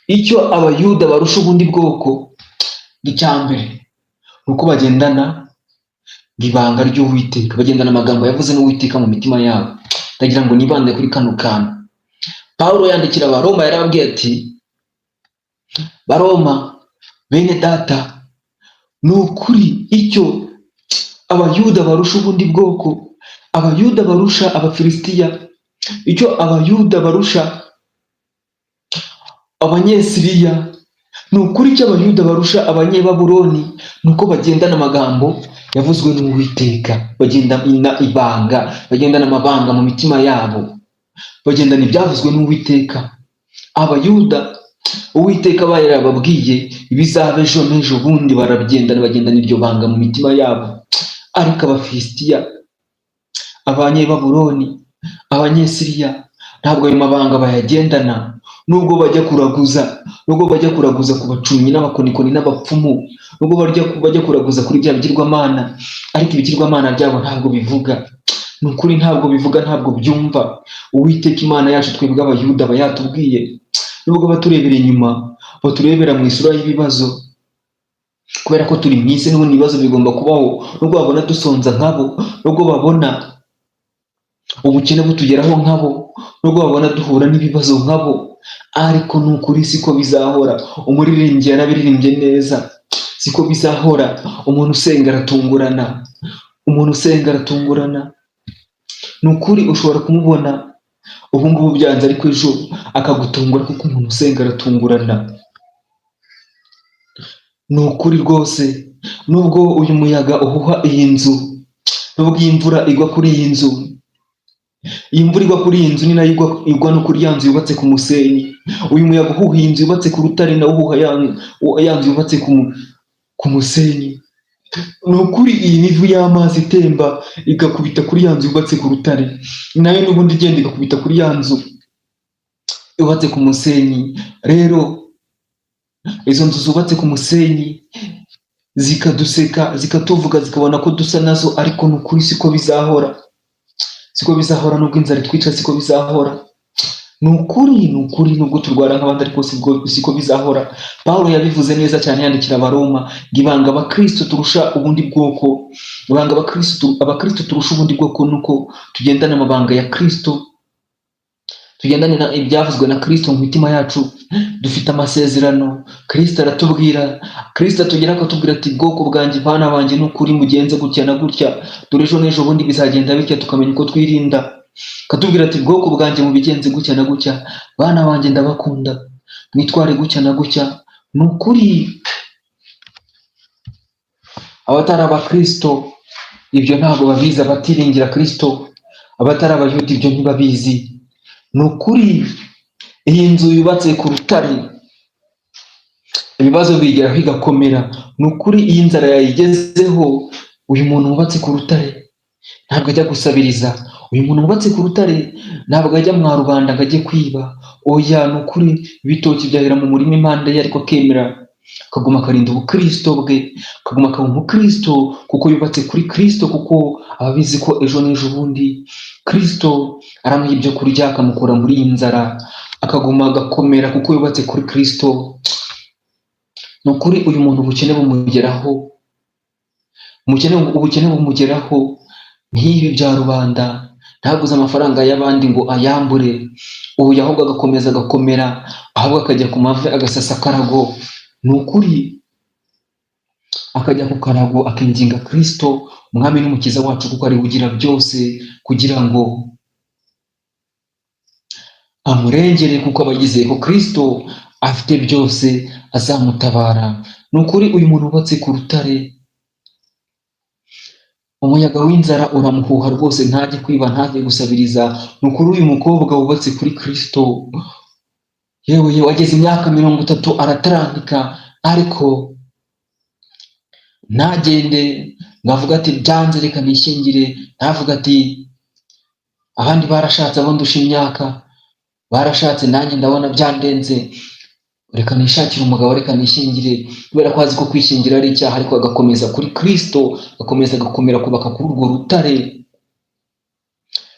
icyo abayuda barusha ubundi bwoko icyambere nuko bagendana ibanga ry'Uwiteka, bagendana amagambo yavuze n'Uwiteka mu mitima yabo. Ndagira ngo nibande kuri kano kantu. Pawulo yandikira Abaroma yarababwiye ati, Baroma bene data, ni ukuri icyo abayuda barusha ubundi bwoko, abayuda barusha abafilisitiya, icyo abayuda barusha abanyesiriya, ni ukuri icyo abayuda barusha abanyebabuloni, nuko bagendana amagambo yavuzwe n'Uwiteka, bagendana ibanga, bagendana amabanga mu mitima yabo, bagendana ibyavuzwe n'Uwiteka. Abayuda Uwiteka yarababwiye ibizaba ejo n'ejo bundi, barabyendana, bagendana iryo banga mu mitima yabo. Ariko abafilisitiya, abanyebabuloni, abanyesiriya ntabwo ayo mabanga bayagendana, nubwo bajya kuraguza ku bacumyi n'abakonikoni n'abapfumu, nubwo bajya kuraguza kuri bya bigirwamana, ariko ibigirwamana byabo ntabwo bivuga. Ni ukuri ntabwo bivuga, ntabwo byumva. Uwiteka Imana yacu twebwe abayuda aba yatubwiye, nubwo baturebera inyuma, baturebera mu isura y'ibibazo, kubera ko turi mu isi n'ubundi ibibazo bigomba kubaho, nubwo babona dusonza nkabo, nubwo babona ubukene butugeraho nkabo, nubwo babona duhura n'ibibazo nkabo, ariko ni ukuri siko bizahora. Umuririmbyi yarabiririmbye neza, siko bizahora. Umuntu usenga aratungurana, umuntu usenga aratungurana. Ni ukuri ushobora kumubona ubu ngubu byanze, ariko ejo akagutungura, kuko umuntu usenga aratungurana. Ni ukuri rwose, nubwo uyu muyaga uhuha iyi nzu, nubwo iyi mvura igwa kuri iyi nzu, iyi mvura igwa kuri iyi nzu ni nayo igwa no kuri ya nzu yubatse ku musenyi. Uyu muyaga uhuha iyi nzu yubatse ku rutare, nawo uhuha ya nzu yubatse ku musenyi. Ni ukuri iyi mivu y'amazi itemba igakubita kuri ya nzu yubatse ku rutare, nayo n'ubundi igenda igakubita kuri ya nzu yubatse ku musenyi. Rero izo nzu zubatse ku musenyi zikaduseka, zikatuvuga, zikabona ko dusa nazo, ariko ni ukuri siko bizahora, siko bizahora. Nubwo inzara itwica, siko bizahora. Ni ukuri nubwo turwara nk'abandi ariko siko bizahora. Pawulo yabivuze neza cyane yandikira Abaroma ngo ibanga abakristo turusha ubundi bwoko, ibanga abakristo turusha ubundi bwoko nuko tugendana amabanga ya Kristo, tugendane na ibyavuzwe na Kristo mu mitima yacu. Dufite amasezerano, Kristo aratubwira, Kristo atugera akatubwira ati bwoko bwanjye, bana banjye, n'ukuri mugenze gutya na gutya, dore ejo n'ejo bundi bizagenda bitya, tukamenya uko twirinda. Akatubwira ati bwoko bwanjye mubigenze gutya na gutya, bana banjye ndabakunda, mwitware gutya na gutya. Ni ukuri abatari abakristo ibyo ntabwo babizi, abatiringira Kristo, abatari abayuda ibyo ntibabizi. Ni ukuri iyi nzu yubatse ku rutare ibibazo bigeraho bigakomera. Ni ukuri iyi nzara yayigezeho, uyu muntu wubatse ku rutare ntabwo ajya gusabiriza, uyu muntu wubatse ku rutare ntabwo ajya mwa rubanda ngo ajye kwiba. Oya, ni ukuri ibitoki byahera mu murima impande ye, ariko akemera akaguma akarinda ubukristo bwe, akaguma akaba umukristo kuko yubatse kuri Kristo, kuko ababizi ko ejo n'ejo bundi Kristo aramuha ibyo kurya akamukura muri iyi nzara, akaguma agakomera kuko yubatse kuri Kristo. Ni ukuri uyu muntu ubukene bumugeraho, ubukene bumugeraho nk'ibi bya rubanda, ntaguze amafaranga y'abandi ngo ayambure, ubu ahubwo agakomeza agakomera, ahubwo akajya ku mavi agasasa akarago. Ni ukuri akajya ku karago akinginga Kristo umwami n'umukiza wacu, kuko ari ugira byose, kugira ngo amurengere, kuko aba yizeye ko Kristo afite byose azamutabara. Ni ukuri uyu muntu wubatse ku rutare, umuyaga w'inzara uramuhuha rwose, ntajye kwiba, ntajye gusabiriza. Ni ukuri uyu mukobwa wubatse kuri Kristo, yewe ageze imyaka 30 aratarambika, ariko ntagende ngavuga ati byanze reka nishyingire, ntavuga ati abandi barashatse, abo ndusha imyaka barashatse, nanjye ndabona byandenze, reka nishakire umugabo, reka nishyingire, kubera ko azi ko kwishingira ari icyaha. Ariko agakomeza kuri Kristo, agakomeza agakomera, kubaka kuri urwo rutare,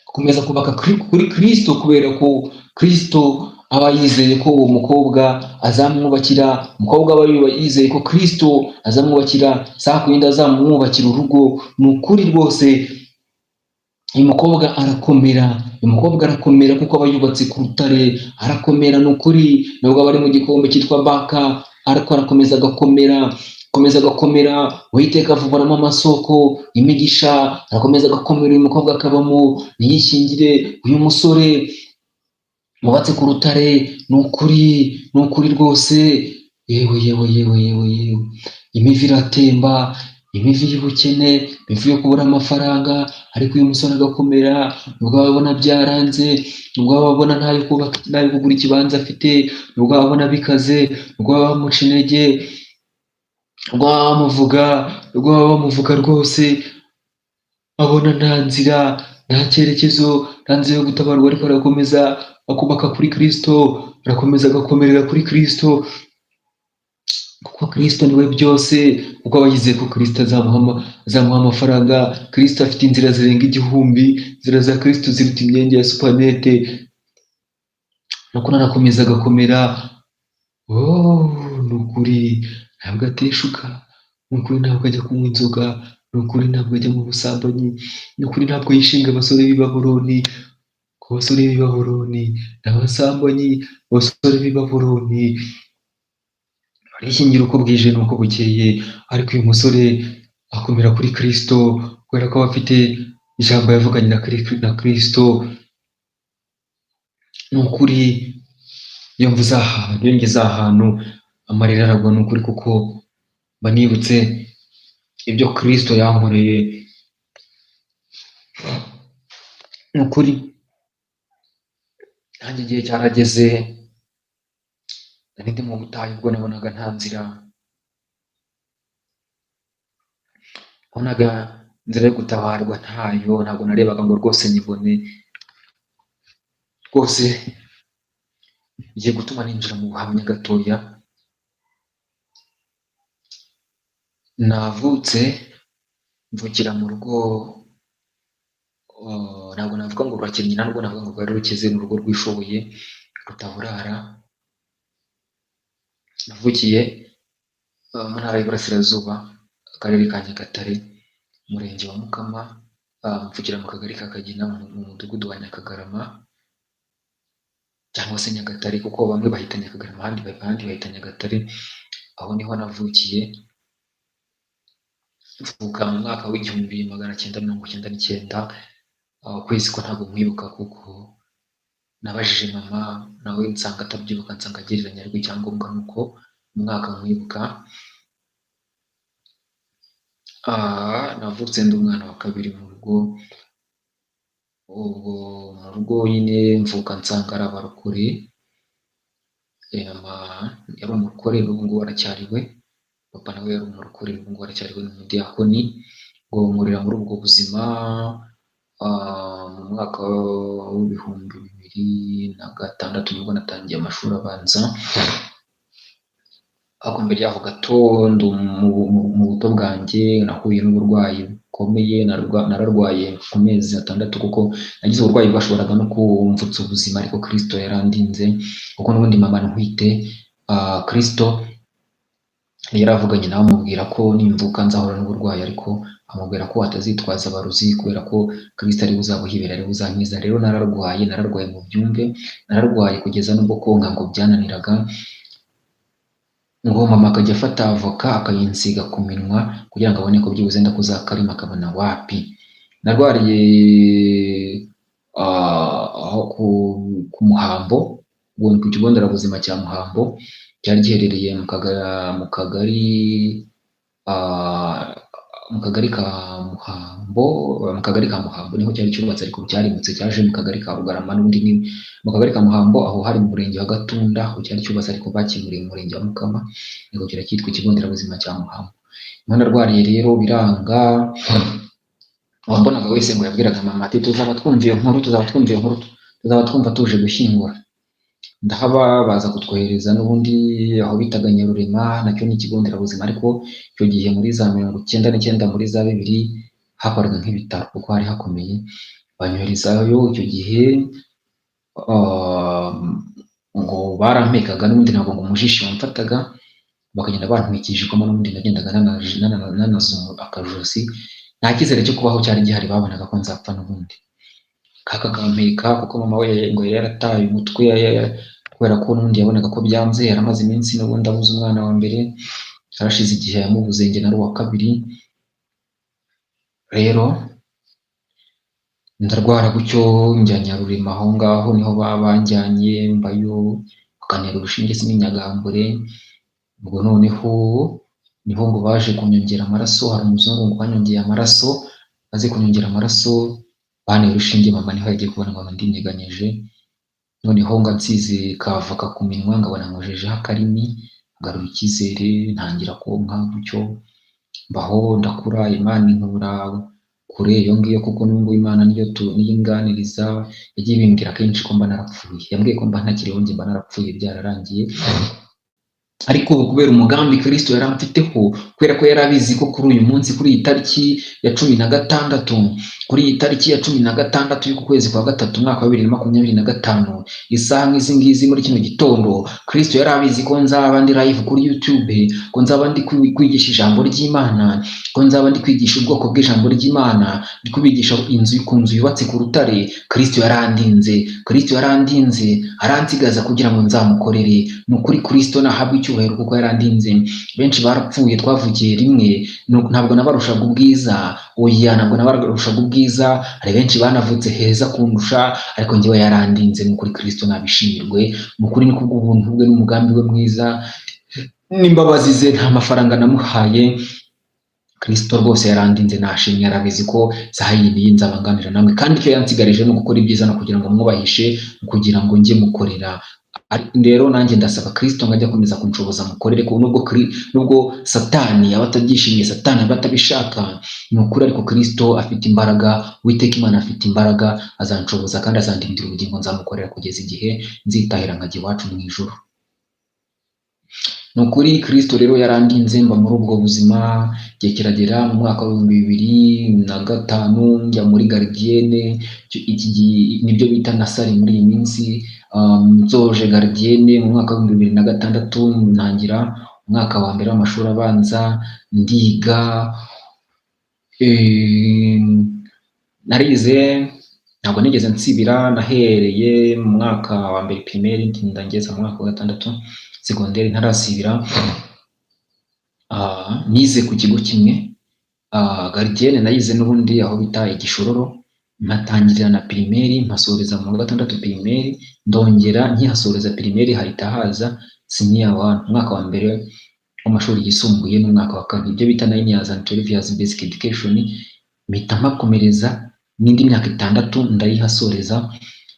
agakomeza kubaka kuri Kristo, kubera ko Kristo aba yizeye ko uwo mukobwa azamwubakira, umukobwa aba yizeye ko Kristo azamwubakira, saa kuyindi azamwubakira urugo. Ni ukuri rwose uyu mukobwa arakomera, uyu mukobwa arakomera kuko aba yubatse ku rutare, arakomera. Ni ukuri nubwo aba ari mu gikombe cyitwa Baka, ariko arakomeza agakomera, akomeza agakomera. Uwiteka avuburamo amasoko imigisha, arakomeza agakomera, uyu mukobwa akabamo, ntiyishyingire. Uyu musore mubatse ku rutare, ni ukuri rwose, yewe imivi iratemba, imivi y'ubukene, imivi yo kubura amafaranga, ariko uyu musore agakomera. Nubwo ababona byaranze, nubwo ababona ntayo kugura ikibanza afite, nubwo ababona bikaze, nubwo bamuca intege, nubwo bamuvuga rwose, abona nta nzira, nta cyerekezo, nta nzira yo gutabarwa, ariko arakomeza akubaka kuri Kristo, arakomeza agakomerera kuri Kristo, kuko Kristo niwe byose, kuko aba yizeye ko Kristo azamuha amafaranga. Kristo afite inzira zirenga 1000, inzira za Kristo ziruta imyenge ya supanete, nuko arakomeza agakomera. Ni ukuri ntabwo ateshuka, ni ukuri ntabwo ajya kunywa inzoga, ni ukuri ntabwo ajya mu busambanyi, ni ukuri ntabwo yishinga abasore b'i Babuloni, ku basore b'i Babuloni n'abasambanyi, abasore b'i Babuloni barishingira uko bwije n'uko bukeye, ariko uyu musore akomera kuri Kristo, kubera ko aba afite ijambo yavuganye na Kristo. Ni ukuri iyo ngeze ahantu amarira aragwa, ni ukuri, kuko mba nibutse ibyo Kristo yankoreye. Ni ukuri nanjye igihe cyarageze, nari ndi mu butayu, ubwo nabonaga nta nzira, nabonaga inzira yo gutabarwa ntayo, ntabwo narebaga ngo rwose nyibone. Rwose bigiye gutuma ninjira mu buhamya gatoya. Navutse mvukira mu rugo ntabwo navuga ngo rurakennye, ntabwo navuga ngo rwari rukize, ni urugo rwishoboye rutaburara. Navukiye mu ntara y'Iburasirazuba, akarere ka Nyagatare, umurenge wa Mukama, mvukira mu kagari ka Kagina mu mudugudu wa Nyakagarama cyangwa se Nyagatare, kuko bamwe bahita Nyakagarama abandi bahita Nyagatare. Aho niho navukiye, mvuka mu mwaka w'1999. Ukwezi ko ntabwo nkwibuka kuko nabajije mama nawe nsanga atabyibuka, nsanga agereranya, ariko icyangombwa ni uko umwaka nkwibuka. Navutse ndi umwana wa kabiri mu rugo. Ubwo mu rugo nyine mvuka nsanga ari abarokore. Mama yari umurokore, n'ubu ngubu aracyariwe. Papa nawe yari umurokore, n'ubu ngubu aracyariwe, ni umudiyakoni. Ngo nkurira muri ubwo buzima mu mwaka w'2006 nibwo natangiye amashuri abanza. Ariko mbere yaho gato mu buto bwanjye nahuye n'uburwayi bukomeye. Nararwaye ku mezi 6 kuko nagize uburwayi bwashoboraga no kumvutsa ubuzima, ariko Kristo yarandinze kuko n'ubundi mama ntwite. Kristo yaravuganye nawe amubwira ko nimvuka nzahura n'uburwayi, ariko amubwira ko atazitwaza abarozi kubera ko Kristo ari buzabuhibera, ari buzankiza. Rero nararwaye mu byumve, nararwaye kugeza n'ubwo konka ngo byananiraga, ngo mama akajya afata avoka akayinsiga ku minwa kugira ngo abone ko byibuze ndakuza akarima, akabona wapi. Narwariye aho ku Muhambo, ku kigo nderabuzima cya Muhambo, cyari giherereye mu kagari ka Muhambo niho cyari cyubatse, ariko cyarimutse cyaje mu kagari ka Rugarama. N'ubundi ni mu kagari ka Muhambo, aho hari mu murenge wa Gatunda, aho cyari cyubatse, ariko bakimuriye mu murenge wa Mukama, niho cyitwa ikigo nderabuzima cya Muhambo. Niho narwariye rero biranga. Wambonaga wese ngo yabwiraga mama ati tuzaba twumva iyo nkuru, tuzaba twumva tuje gushyingura. Ndahaba baza kutwohereza n'ubundi aho bitaga Nyarurema, nacyo ni ikigo nderabuzima, ariko icyo gihe muri za 1999 muri za 2000 hakoraga nk'ibitaro kuko hari hakomeye. Banyoherezayo icyo gihe ngo barampekaga, n'ubundi ntabwo ngo umujishi wamfataga, bakagenda bantwikije ikoma, n'ubundi nagendaga nanaza akajosi. Nta cyizere cyo kubaho cyari gihari, babonaga ko nzapfa n'ubundi. Kakampeka kuko mama we ngo yarataye umutwe, kubera ko n'ubundi yabonaga ko byanze. Yaramaze iminsi n'ubundi abuze umwana wa mbere, yarashize igihe yamubuze, njye nari uwa kabiri. Rero ndarwara gutyo, njya Nyarurema, aho ngaho niho banjyanye, mbayo bakantera urushinge sininyagambure. Ubwo noneho niho ngo baje kunyongera amaraso, hari umuzungu ngo banyongeye amaraso, maze kunyongera amaraso bantera urushinge, mama niho yagiye kubona ngo ndinyeganyeje. Noneho ngo nsize kavoka ku minwa, ngabona nkojejeho akarimi, ngarura icyizere, ntangira konka gutyo, mbaho ndakura. Imana inkura kure iyo ngiyo, kuko n'ubwo Imana niyo inganiriza. Yagiye ibimbwira kenshi ko mba narapfuye, yambwiye ko mba ntakiriho, njye mba narapfuye, byararangiye. Ariko kubera umugambi Kristo yari amfiteho, kubera ko yari abizi ko kuri uyu munsi, kuri iyi tariki ya 16, kuri iyi tariki ya 16 y'uku kwezi kwa gatatu umwaka wa 2025, isaha nk'izi ngizi muri kino gitondo, Kristo yari abizi ko nzaba ndi live kuri YouTube, ko nzaba ndi kwigisha ijambo ry'Imana, ko nzaba ndi kwigisha ubwoko bw'ijambo ry'Imana, ndi kubigisha ku nzu yubatse ku rutare. Kristo yarandinze, aransigaza kugira ngo nzamukorere. Ni ukuri Kristo nahabwa icyubahiro kuko yarandinze. Benshi barapfuye, twavugiye rimwe, ntabwo nabarushaga ubwiza, oya ntabwo nabarushaga ubwiza. Hari benshi banavutse heza kundusha, ariko njyewe yarandinze. Ni ukuri Kristo nabishimirwe, ni ukuri ni kubw'ubuntu bwe n'umugambi we mwiza n'imbabazi ze, nta mafaranga namuhaye. Kristo rwose yarandinze, nashimye. Arabizi ko saha yindi nzabanganira namwe, kandi icyo yansigarije no gukora ibyiza no kugira ngo mwubahishe, kugira ngo njye mukorera. Rero nanjye ndasaba Kristo ngo ajye akomeza kunshoboza mukorere, ko nubwo Satani aba atabyishimiye, Satani aba atabishaka, ni ukuri, ariko Kristo afite imbaraga. Uwiteka Imana afite imbaraga, azanshoboza kandi azandindira ubugingo, nzamukorera kugeza igihe nzitahira nkajya iwacu mu ijuru. Ni ukuri Kristo rero yarandinze mba muri ubwo buzima, igihe kiragera mu mwaka w'ibihumbi bibiri na gatanu njya muri garidiyene, iki nibyo bita nasari muri iyi minsi. Nsoje garidiyene mu mwaka w'ibihumbi bibiri na gatandatu, ntangira umwaka wa mbere w'amashuri abanza, ndiga, narize ntabwo nigeze nsibira, nahereye mu mwaka wa mbere pirimeri ntinda ngeze mu mwaka wa gatandatu segonderi ntarasibira. Nize ku kigo kimwe, garidiyene nayize n'ubundi aho bita Igishororo, mpatangirira na pirimeri mpasoreza mu wa gatandatu pirimeri, ndongera nkihasoreza pirimeri hahita haza senior 1, umwaka wa mbere w'amashuri yisumbuye n'umwaka wa kabiri, ibyo bita 9 years and 12 years basic education, mpita mpakomereza n'indi myaka 6 ndayihasoreza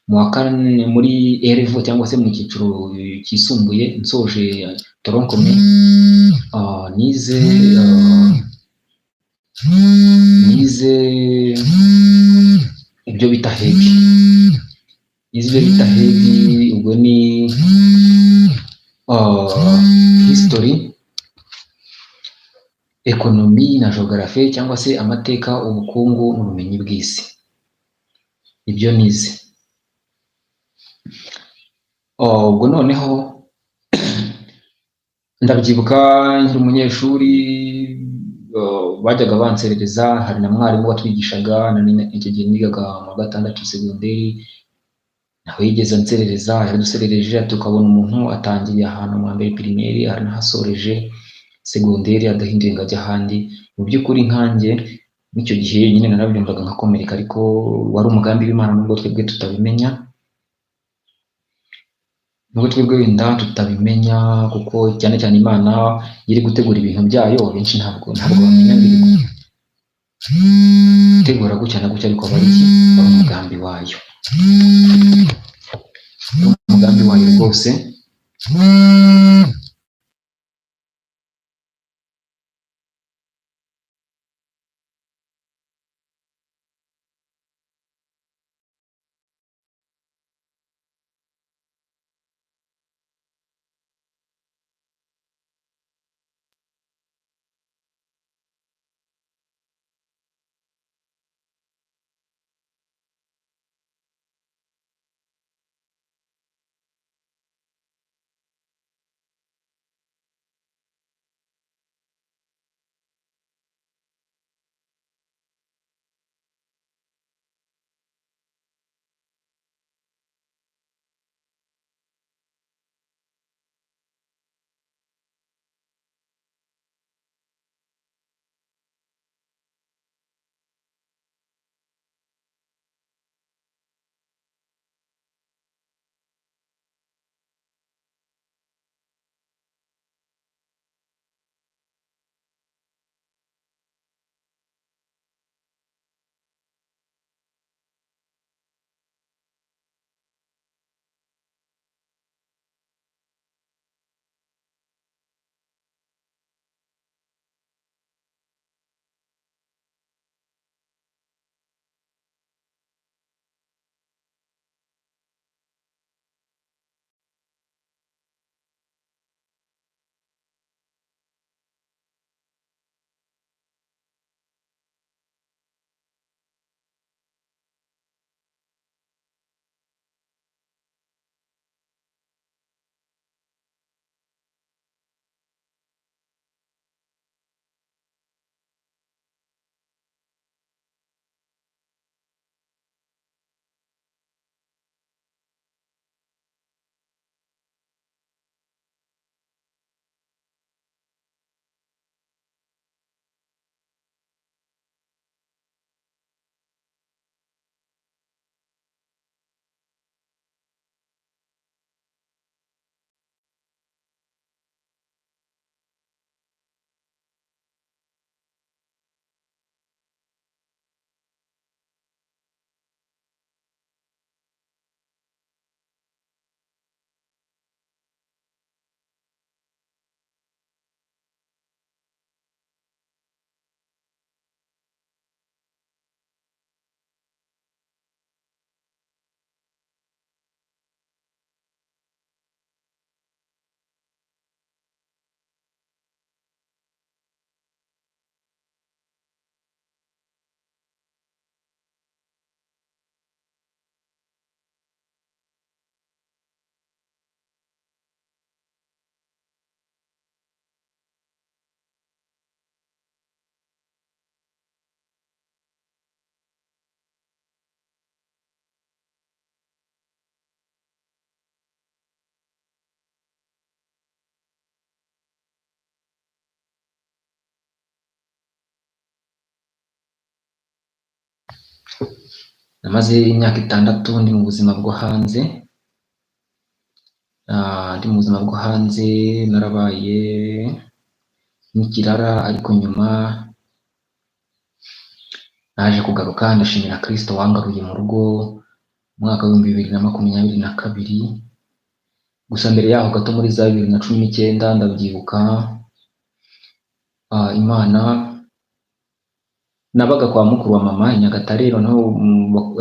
mu wa kane muri RV cyangwa se mu cyiciro cyisumbuye nsoje toronkome. Nize ibyo bita hegi, ubwo ni history, economy na geography cyangwa se amateka, ubukungu n'ubumenyi bw'isi, ibyo nize. Ubwo noneho ndabyibuka nkiri umunyeshuri, bajyaga banserereza, hari na mwarimu watwigishaga, icyo gihe nigaga mu wa gatandatu segonderi, nawe yigeze anserereza, yaraduserereje tukabona umuntu atangiye ahantu mu wa mbere pirimeri aranahasoreje segonderi adahinduye ngo ajye ahandi. Mu by'ukuri nkanjye n'icyo gihe nyine narabyumvaga nkakomereka, ariko wari umugambi w'Imana nubwo twebwe tutabimenya, wenda tutabimenya, kuko cyane cyane Imana iri gutegura ibintu byayo, benshi ntabwo bamenya ngo iri gutegura gutya na gutya, ariko ari umugambi wayo, rwose. namaze imyaka 6 ndi mu buzima bwo hanze. Ndi mu buzima bwo hanze, narabaye n'ikirara, ariko nyuma naje kugaruka. Ndashimira Kristo wangaruye mu rugo mu mwaka wa 2022. Gusa mbere yaho gato muri za 2019 ndabyibuka, Imana, nabaga kwa mukuru wa mama i Nyagatare, noneho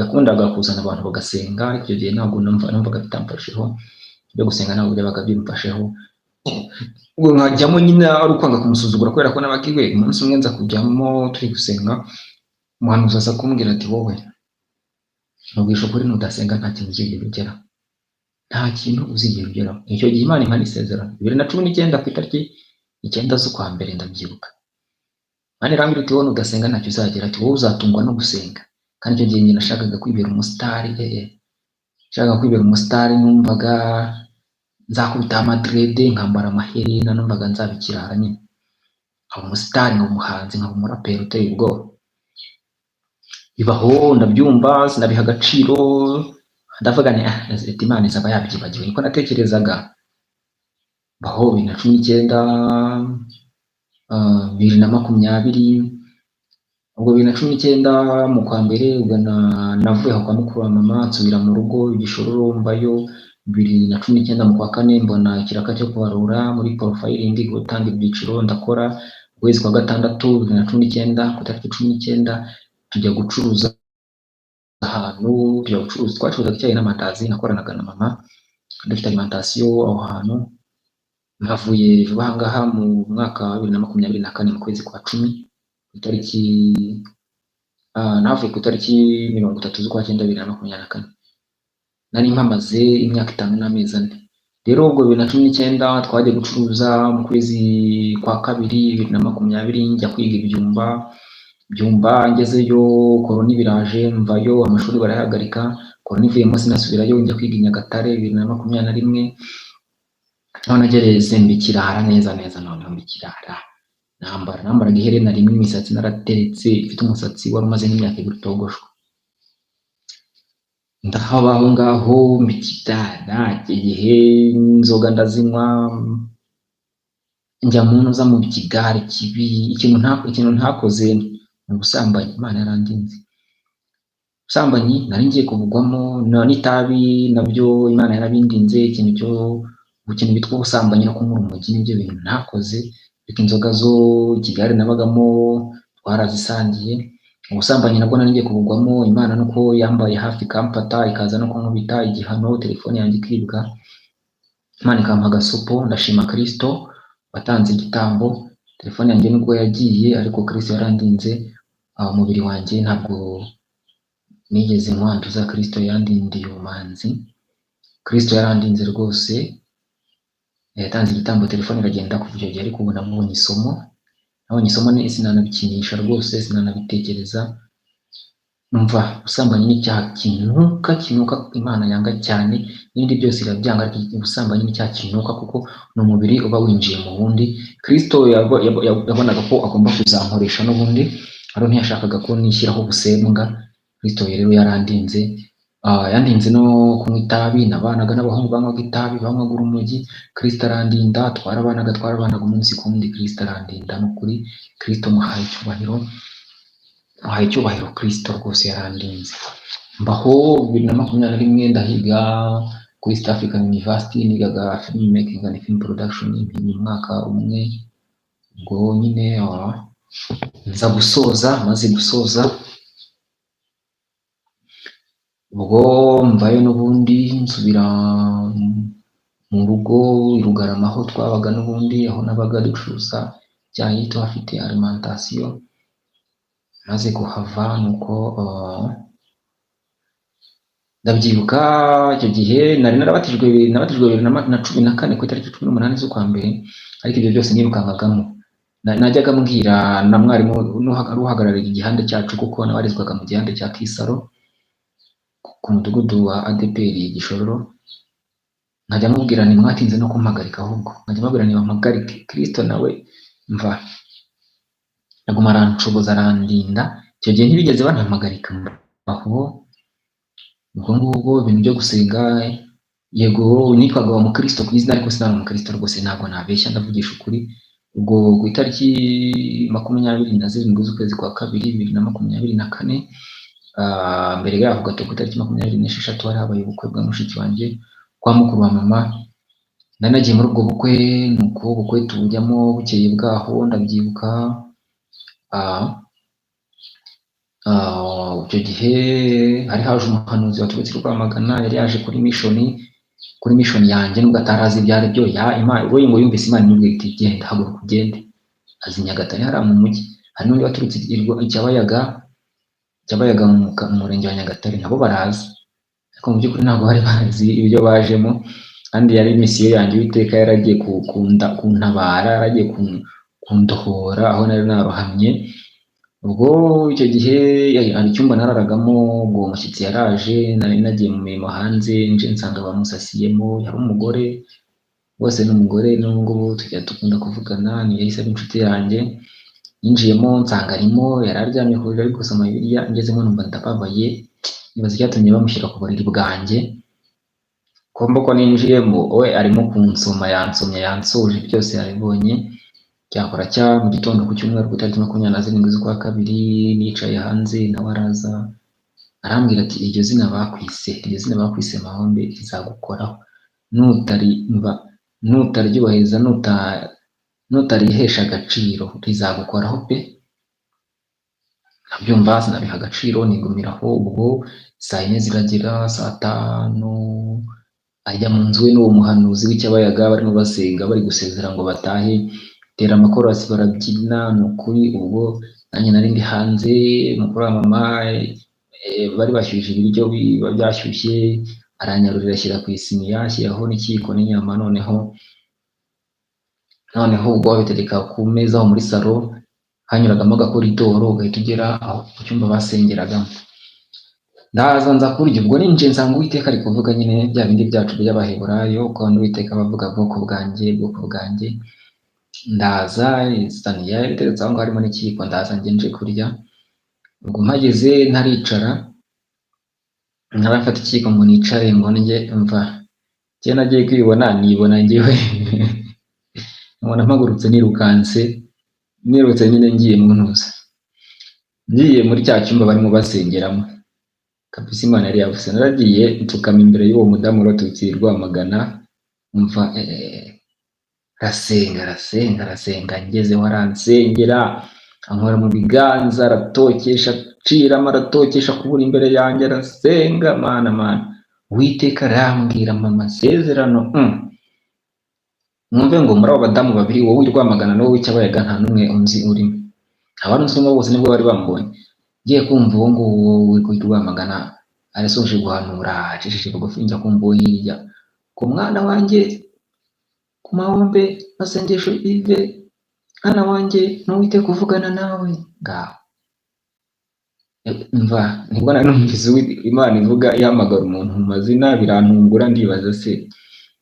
yakundaga kuzana abantu bagasenga. Icyo gihe ntabwo numvaga bitamfasheho, byo gusenga ntabwo byabaga bimfasheho. Ubwo nkajyamo nyine ari ukwanga kumusuzugura, kubera ko nabaga iwe. Umunsi umwe nza kujyamo turi gusenga, umuhanuzi aza kumbwira ati, wowe ntubwisha ukuri, nudasenga nta kintu uzigera ugeraho, nta kintu uzigera ugeraho. Icyo gihe Imana impa isezerano 2019 ku itariki 9 z'ukwa mbere, ndabyibuka. Imana irambwira iti, wowe nudasenga ntacyo uzagera, ati wowe uzatungwa no gusenga. Kandi icyo gihe njye nashakaga kwibera umusitari, nshaka kwibera umusitari. Numvaga nzakubita amadrede, nkambara amaherena, numvaga nzabikirara nyine, nkaba umusitari, nkaba umuhanzi, nkaba umuraperi uteye ubwoba. Bibaho, ndabyumva, sinabiha agaciro, ndavuga nti Imana izaba yabyibagiwe. Niko natekerezaga. Baho 2019, 2020. Ubwo 2019 mu kwa mbere, ubwo navuye aho kwa mukuru wa mama nsubira mu rugo Gishororo, mbayo. 2019 mu kwa kane mbona ikiraka cyo kubarura muri profiling, gutanga ibyiciro, ndakora. Ukwezi kwa gatandatu 2019 ku itariki 19 tujya gucuruza ahantu, twacuruzaga icyayi n'amandazi. Nakoranaga na mama, dufite alimentation aho hantu. Navuye vuba aha ngaha mu mwaka wa 2024 mu kwezi kwa 10 itariki navuye ku itariki 30 z'ukwa 9 2024. Nari mpamaze imyaka 5 n'amezi 4. Rero ubwo 2019 twagiye gucuruza. Mu kwezi kwa 2 2020 njya kwiga ibyumba. Ngezeyo korona biraje, mvayo, amashuri barayahagarika. Korona ivuyemo sinasubirayo, njya kwiga i Nyagatare 2021. Aho nagereze mbikirara neza, noneho mbikirara. Nambaraga iherena rimwe, imisatsi narateretse, ifite umusatsi wari umaze nk'imyaka 2 utogoshwa. Ndahaba aho ngaho mbikirara. Igihe inzoga ndazinywa, njya mu ntuza mu kigare kibi. Ikintu ntakoze mu busambanyi, Imana yarandinze. Ubusambanyi nari ngiye kuvugwamo, n'itabi nabyo Imana yarabindinze. Ikintu bitwa ubusambanyi no kunywa urumogi nibyo bintu ntakoze. Ariko inzoga zo ikigare nabagamo twarazisangiye. Ubusambanyi nabwo nari ngiye kuvugwamo. Imana nuko yambaye hafi kampata, ikaza no kunkubita igihano, telefone yanjye ikibwa. Imana ikampa agasopo. Ndashima Kristo watanze igitambo. Telefone yanjye nubwo yagiye, ariko Kristo yarandinze. Umubiri wanjye ntabwo nigeze nkwanduza. Kristo yandindiye ubumanzi. Kristo yarandinze rwose. Yatanze igitambo, telefone iragenda kuva icyo gihe. Ariko ubu nabonye isomo, sinanabikinisha rwose, sinanabitekereza. Numva ubusambanyi ni icyaha kinuka Imana yanga cyane. N'ibindi byose irabyanga, ariko ubusambanyi ni icyaha kinuka, kuko ni umubiri uba winjiye mu wundi. Kristo yabonaga ko agomba kuzankoresha n'ubundi, ariko ntiyashakaga ko nishyiraho ubusembwa. Kristo rero yarandinze. Yandinze no kunywa itabi. Nabanaga n'abahungu banywaga itabi, banywaga urumogi. Kristo arandinda. Twarabanaga umunsi ku wundi. Kristo arandinda. Ni ukuri Kristo muhaye icyubahiro. Kristo rwose yarandinze. Mbaho 2021 ndahiga kuri East African University, nigaga film making and film production mu mwaka umwe. Ubwo nyine nza gusoza. Maze gusoza, ubwo mvayo n'ubundi nsubira mu rugo i Rugarama, aho twabaga n'ubundi, aho nabaga ducuruza icyayi, tuhafite alimentation. Maze kuhava nuko ndabyibuka icyo gihe nari narabatijwe 2014 ku itariki 18 z'ukwa mbere. Ariko ibyo byose nirukankagamo. Najyaga mbwira na mwarimu uhagarariye igihande cyacu, kuko nabarizwaga mu gihande cya Kisaro ku mudugudu wa ADPR Gishororo. Nkajya mubwira ni mwatinze no kumpagarika, ahubwo nkajya mubwira ni bampagarike. Kristo nawe mva naguma aranshoboza, arandinda. Icyo gihe ntibigeze banampagarika, aho ubwo ngubwo ibintu byo gusenga, yego nitwaga wa mukristo ku izina, ariko sinari umukristo rwose, ntabwo nabeshya, ndavugisha ukuri. Ubwo ku itariki 27 z'ukwezi kwa kabiri 2024, mbere yaho gato ku itariki 26 hari habaye ubukwe bwa mushiki wanjye kwa mukuru wa mama. Nari nagiye muri ubwo bukwe, nuko ubukwe tubujyamo bukeye bwaho ndabyibuka. Icyo gihe hari haje umuhanuzi waturutse i Rwamagana, yari yaje kuri mission yanjye, nubwo atarazi ibyo ari byo. We ngo yumvise Imana imubwira iti genda, haguruka ugende. Azi Nyagatare hariya mu mujyi. Hari n'undi waturutse i Cyabayaga mu murenge wa Nyagatare, nabo barazi, ariko mu by'ukuri ntabwo bari bazi ibyo bajemo, kandi yari misiyo yanjye. Uwiteka yaragiye kuntabara, yaragiye kundohora aho nari narohamye. Ubwo icyo gihe hari icyumba nararagamo, ubwo umushyitsi yaraje, nari nagiye mu mirimo hanze, nje nsanga bamusasiyemo, yari umugore, bose n'umugore, n'ubungubu tujya dukunda kuvugana, ni yahise aba inshuti yanjye. Yinjiyemo nsanga arimo, yari aryamye ku buriri ari gusoma Bibiliya, ngezemo numva ndababaye, nibaza icyatumye bamushyira ku buriri bwanjye. Kumva ko ninjiyemo we arimo kunsoma, yansuje byose yarabibonye. Cyakora mu gitondo ku cyumweru ku itariki 27 z'ukwa kabiri, nicaye hanze, nawe araza arambwira ati iryo zina bakwise Mahombe rizagukoraho, nutaryubahiriza, nutarihesha agaciro rizagukoraho pe. Nabyumva sinabiha agaciro, nigumiraho. Ubwo saa 4 ziragera, saa 5 ajya mu nzu we n'uwo muhanuzi w'Icyabayaga, barimo basenga, bari gusezera ngo batahe, tera amakorasi barabyina. Ni ukuri ubwo nanjye nari ndi hanze, mukuru wa mama bari bashyushye ibiryo, biba byashyushye, aranyarurira ashyira ku isiniya, ashyiraho n'ikiyiko n'inyama. noneho ubwo babitereka ku meza aho muri salo, hanyuragamo agakoridoro ugahita ugera aho ku cyumba basengeragamo. Ndaza nza kurya, ubwo ninjiye nsanga Uwiteka ari kuvuga nyine bya bindi byacu by'Abaheburayo, ko Uwiteka bavuga bwoko bwanjye. Ndaza isaniya iteretse aho ngaho harimo n'ikiyiko, ndaza nje kurya. Ubwo mpageze ntaricara, ntarafata ikiyiko ngo nicare ngo njye mva, njye nagiye kwibona, nibona njyewe umuntu mpagurutse nirutse nyine ngiye mu ntuza, ngiye muri cya cyumba barimo basengeramo. Kabisa Imana yari yavuze. Naragiye nsukama imbere y'uwo mudamu waturutse i Rwamagana, umva arasenga, ngezeho aransengera, ankora mu biganza, aratokesha, aratokesha kubura imbere yanjye, arasenga. Mana Uwiteka arambwira mama sezerano, mwumve ngo muri abo badamu babiri, wowe i Rwamagana n'wowe w'Icyabayaga, nta n'umwe unzi urimo. Abantu nsoma bose nibwo bari bambonye. Ngiye kumva uwo nguwo w'i Rwamagana arasoje guhanura, acishije bugufi, njya kumva uwo hirya, ku mwana wanjye, ku Mahombe masengesho ive, mwana wanjye n'Uwiteka kuvugana nawe. Ngaho mva, nibwo nari numvise Imana ivuga ihamagara umuntu mu mazina, birantungura. Ndibaza se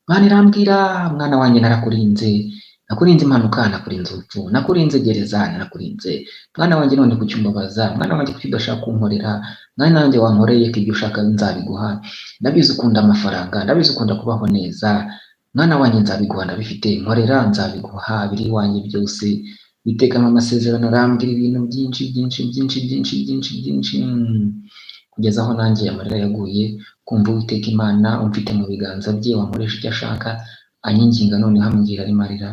Imana irambwira mwana wanjye, nakurinze impanuka, nakurinze urupfu, nakurinze gereza, nakurinze mwana wanjye, none kuki umbabaza? Mwana wanjye kuki udashaka kunkorera? Mwana wanjye wankoreye ko ibyo ushaka nzabiguha, ndabizi ukunda amafaranga, ndabizi ukunda kubaho neza, mwana wanjye nzabiguha, ndabifite, nkorera nzabiguha, biri iwanjye byose. Witekamo amasezerano, arambwira ibintu byinshi, kugeza aho nanjye amarira yaguye, kumva Uwiteka Imana umfite mu biganza bye, wankoresha icyo ashaka, anyinginga noneho ambwira ari marira,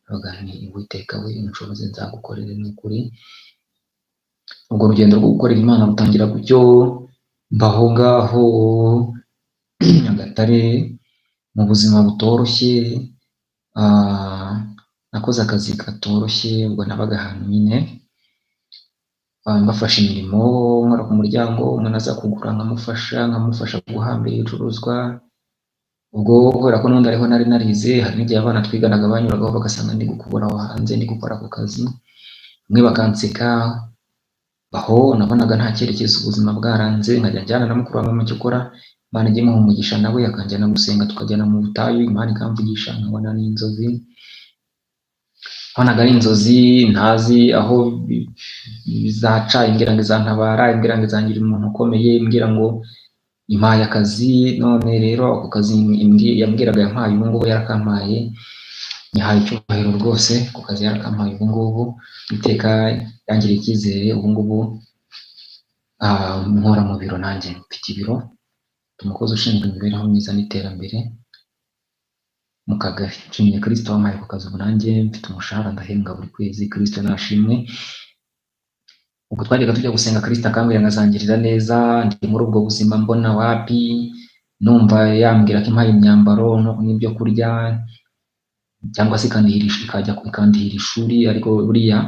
avuga nti Uwiteka we unshoboze, nzagukorere n'ukuri. Ubwo urugendo rwo gukorera Imana rutangira gutyo, mbaho ngaho Nyagatare mu buzima butoroshye. Nakoze akazi katoroshye, ubwo nabaga ahantu nyine mbafasha imirimo, nkora ku muryango, umuntu aza kugura nkamufasha guhambira ibicuruzwa. Ubwo kubera ko n'undi ariho nari narize, hari n'igihe abana twiganaga banyuragaho bagasanga ndi gukubura aho hanze, ndi gukora ako kazi, bamwe bakanseka. Aho nabonaga nta cyerekezo, ubuzima bwaranze, nkajya njyana na mukuru wanjye mu cyo ukora, Imana ijye imuha umugisha, nawe akanjyana gusenga, tukajyana mu butayu, Imana ikamvugisha, nkabona n'inzozi. nabonaga ari inzozi ntazi aho bizaca, imbwira ngo izantabara, imbwira ngo izangira umuntu ukomeye, imbwira ngo impaye akazi. None rero ako kazi yambwiraga yampaye ubu ngubu yarakampaye, nyihaye icyubahiro rwose. Ako kazi yarakampaye ubu ngubu, iteka yangiriye icyizere. Ubu ngubu nkora mu biro, nanjye mfite ibiro, umukozi ushinzwe imibereho myiza n'iterambere mu kagari. Nshimiye Kristo wampaye ako kazi, ubu nanjye mfite umushahara ndahembwa buri kwezi. Kristo nashimwe. ubwo twajyaga tujya gusenga, Kristo akambwira ngo azangirira neza. Ndi muri ubwo buzima mbona wapi, numva yambwira ko impaye imyambaro n'ibyo kurya, cyangwa se ikandihira ishuri. Ariko buriya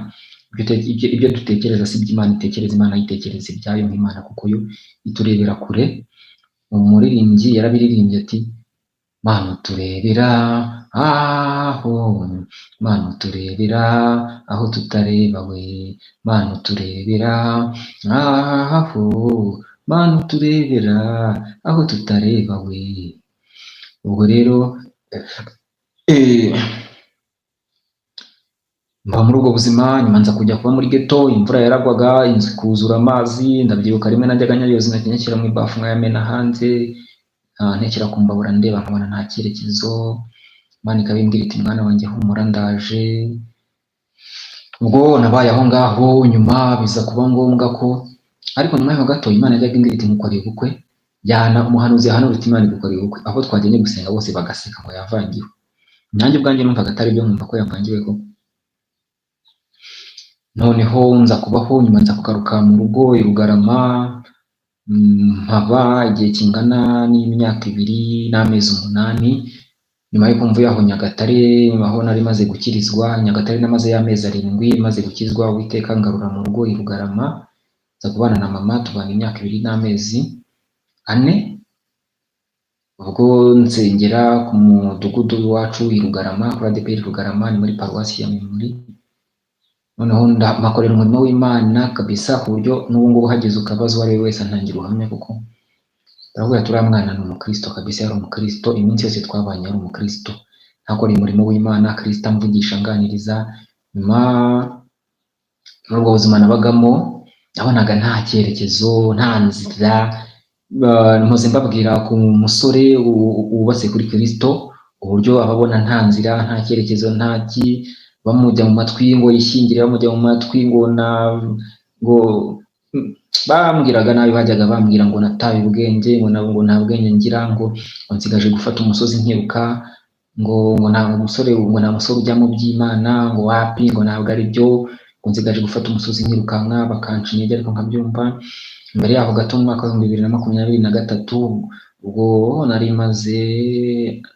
ibyo dutekereza si ibyo Imana itekereza. Imana yitekereza ibyayo nk'Imana, kuko yo iturebera kure. Umuririmbyi yarabiririmbye ati: Mana uturebera aho, Mana uturebera aho tutareba we, Mana uturebera aho, Mana uturebera aho tutareba we. Ubwo rero mba muri ubwo buzima. Nyuma nza kujya kuba muri ghetto, imvura yaragwaga, inzu ikuzura amazi. Ndabyibuka rimwe najyaga nyayoza nyashyira mu ibafu nkayamena hanze, ntekera ku mbabura ndeba nkabona nta cyerekezo. Imana ikabimbwira iti: mwana wanjye humura ndaje. Ubwo nabaye aho ngaho. Nyuma biza kuba ngombwa ko, ariko nyuma yaho gato, Imana yajyaga imbwira iti: nkukoreye ubukwe. Jyana umuhanuzi yahanura iti: Imana igukoreye ubukwe. Aho twajyanye gusenga bose bagaseka ngo yavangiwe. Nanjye ubwanjye numvaga atari byo, nkumva ko yavangiwe koko. Noneho nza kubaho, nyuma nza kugaruka mu rugo i Rugarama, mpaba igihe kingana n'imyaka 2 n'amezi 8. Nyuma y'uko mvuye aho Nyagatare, aho nari maze gukirizwa. Nyagatare namaze y'amezi 7 maze gukizwa. Uwiteka ngarura mu rugo i Rugarama, nza kubana na mama, tubana imyaka 2 n'amezi 4. Ubwo nsengera ku mudugudu wacu i Rugarama, kuri ADEPR Rugarama, ni muri paruwasi ya Mimuri. Noneho mpakorera umurimo w'Imana kabisa, ku buryo n'ubu ngubu hagize ukabazo uwo ari we wese antangira ubuhamya, kuko turavuga turiya mwana ni umukristo kabisa. Yari umukristo, iminsi yose twabanye yari umukristo. Ntakoreye umurimo w'Imana, Kristo amvugisha anganiriza. Nyuma muri ubwo buzima nabagamo, nabonaga nta cyerekezo, nta nzira. Mpoze mbabwira ku musore wubatse kuri Kristo uburyo ababona nta nzira, nta cyerekezo, bamujya mu matwi ngo yishyingire, bamujya mu matwi ngo bambwiraga nabi. Bajyaga bambwira ngo nataye ubwenge, ngo nta bwenge ngira, ngo nsigaje gufata umusozi nkiruka, ngo nta musore ujya mu by'Imana, ngo wapi, ngo ntabwo ari byo, ngo nsigaje gufata umusozi nkirukanka. Bakanca intege, ariko nkabyumva. Mbere yaho gato, mu mwaka wa 2023, ubwo nari maze,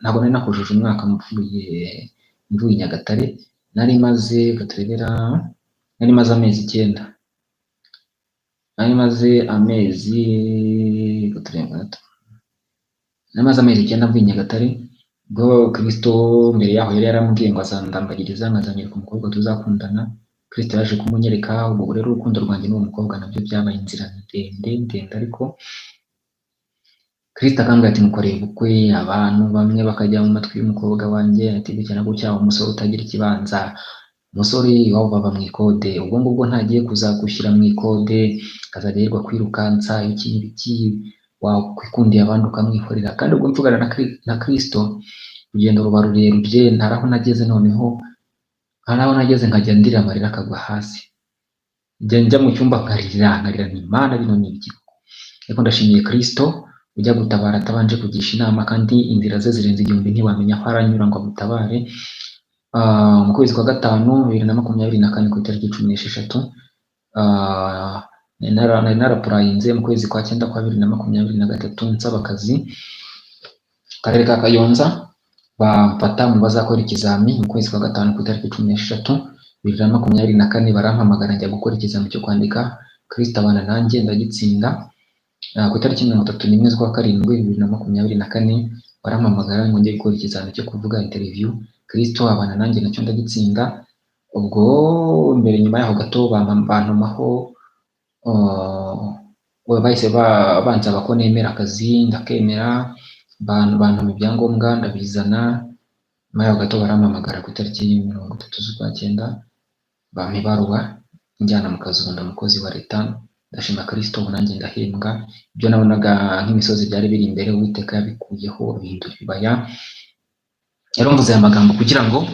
ntabwo nari nakujuje umwaka mvuye i Nyagatare. Nari maze amezi 9. Nari maze amezi 9 mvuye i Nyagatare. Ubwo Kristo mbere yaho yari yarambwiye ngo azandambagiriza, nkazanyereka umukobwa tuzakundana. Kristo yaje kumunyereka. Ubwo rero urukundo rwanjye n'uwo mukobwa nabyo byabaye inzira ndende, ariko Kristo akambwira ati: mukoreye ubukwe. Abantu bamwe bakajya mu matwi y'umukobwa wanjye ati: gutya na gutya, umusore utagira ikibanza, umusore iwabo baba mu ikode. Ubwo ngubwo ntagiye kuzagushyira mu ikode, akazajya yirirwa kwirukansa ibiki, wakwikundiye abandi ukamwihorera. Kandi ubwo mvugana na Kristo, urugendo ruba rurerure. Ntaraho nageze, noneho haraho nageze nkajya ndira, amarira akagwa hasi. Njya mu cyumba nkarira nti: Imana, bino ni iki? Ariko ndashimiye Kristo ujya gutabara atabanje kugisha inama, kandi inzira ze zirenze 1000 ntiwamenya aho aranyura ngo agutabare. Mu kwezi kwa 5 2024 ku itariki 16, nari narapurayinze mu kwezi kwa 9 kwa 2023 nsaba akazi Karere ka Kayonza. Bamfata mu bazakora ikizami mu kwezi kwa 5 ku itariki 16 2024. Barampamagara njya gukora ikizami cyo kwandika. Kristo abana nanjye ndagitsinda. Ku itariki 31 z'ukwa 7 2024 barampamagara ngo njye gukora ikizami cyo kuvuga interview. Kristo abana nanjye nacyo ndagitsinda. Ubwo mbere nyuma yaho gato bantumaho, bahise bansaba ko nemera akazi, ndakemera. Bantuma ibyangombwa ndabizana. nyuma yaho gato barampamagara ku itariki 30 z'ukwa cyenda, bampa ibaruwa njyana mu kazi, ubu umukozi wa leta, ndashima Kristo, ubu nanjye ndahembwa. Ibyo nabonaga nk'imisozi byari biri imbere, Uwiteka yabikuyeho bihindura ibibaya. Rero mvuze aya magambo kugira ngo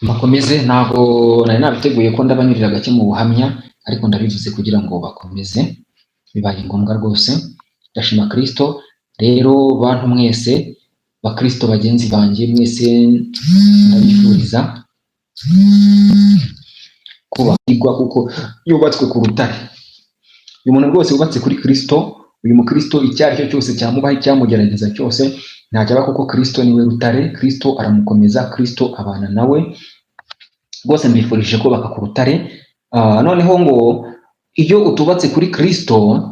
bakomeze, ntabwo nari nabiteguye ko ndabanyurira gake mu buhamya, ariko ndabivuze kugira ngo bakomeze, bibaye ngombwa rwose. Ndashima Kristo. Rero bantu mwese bakristo bagenzi banjye, mwese ndabifuriza kubahirwa kuko yubatswe ku rutare. Uyu muntu rwose wubatse kuri Kristo, uyu mukristo icyo ari cyo cyose cyamubaho, icyamugerageza cyose ntacyaba, kuko Kristo niwe rutare. Kristo aramukomeza, Kristo abana nawe. Rwose mbifurije kubaka ku rutare. Noneho ngo iyo utubatse kuri Kristo,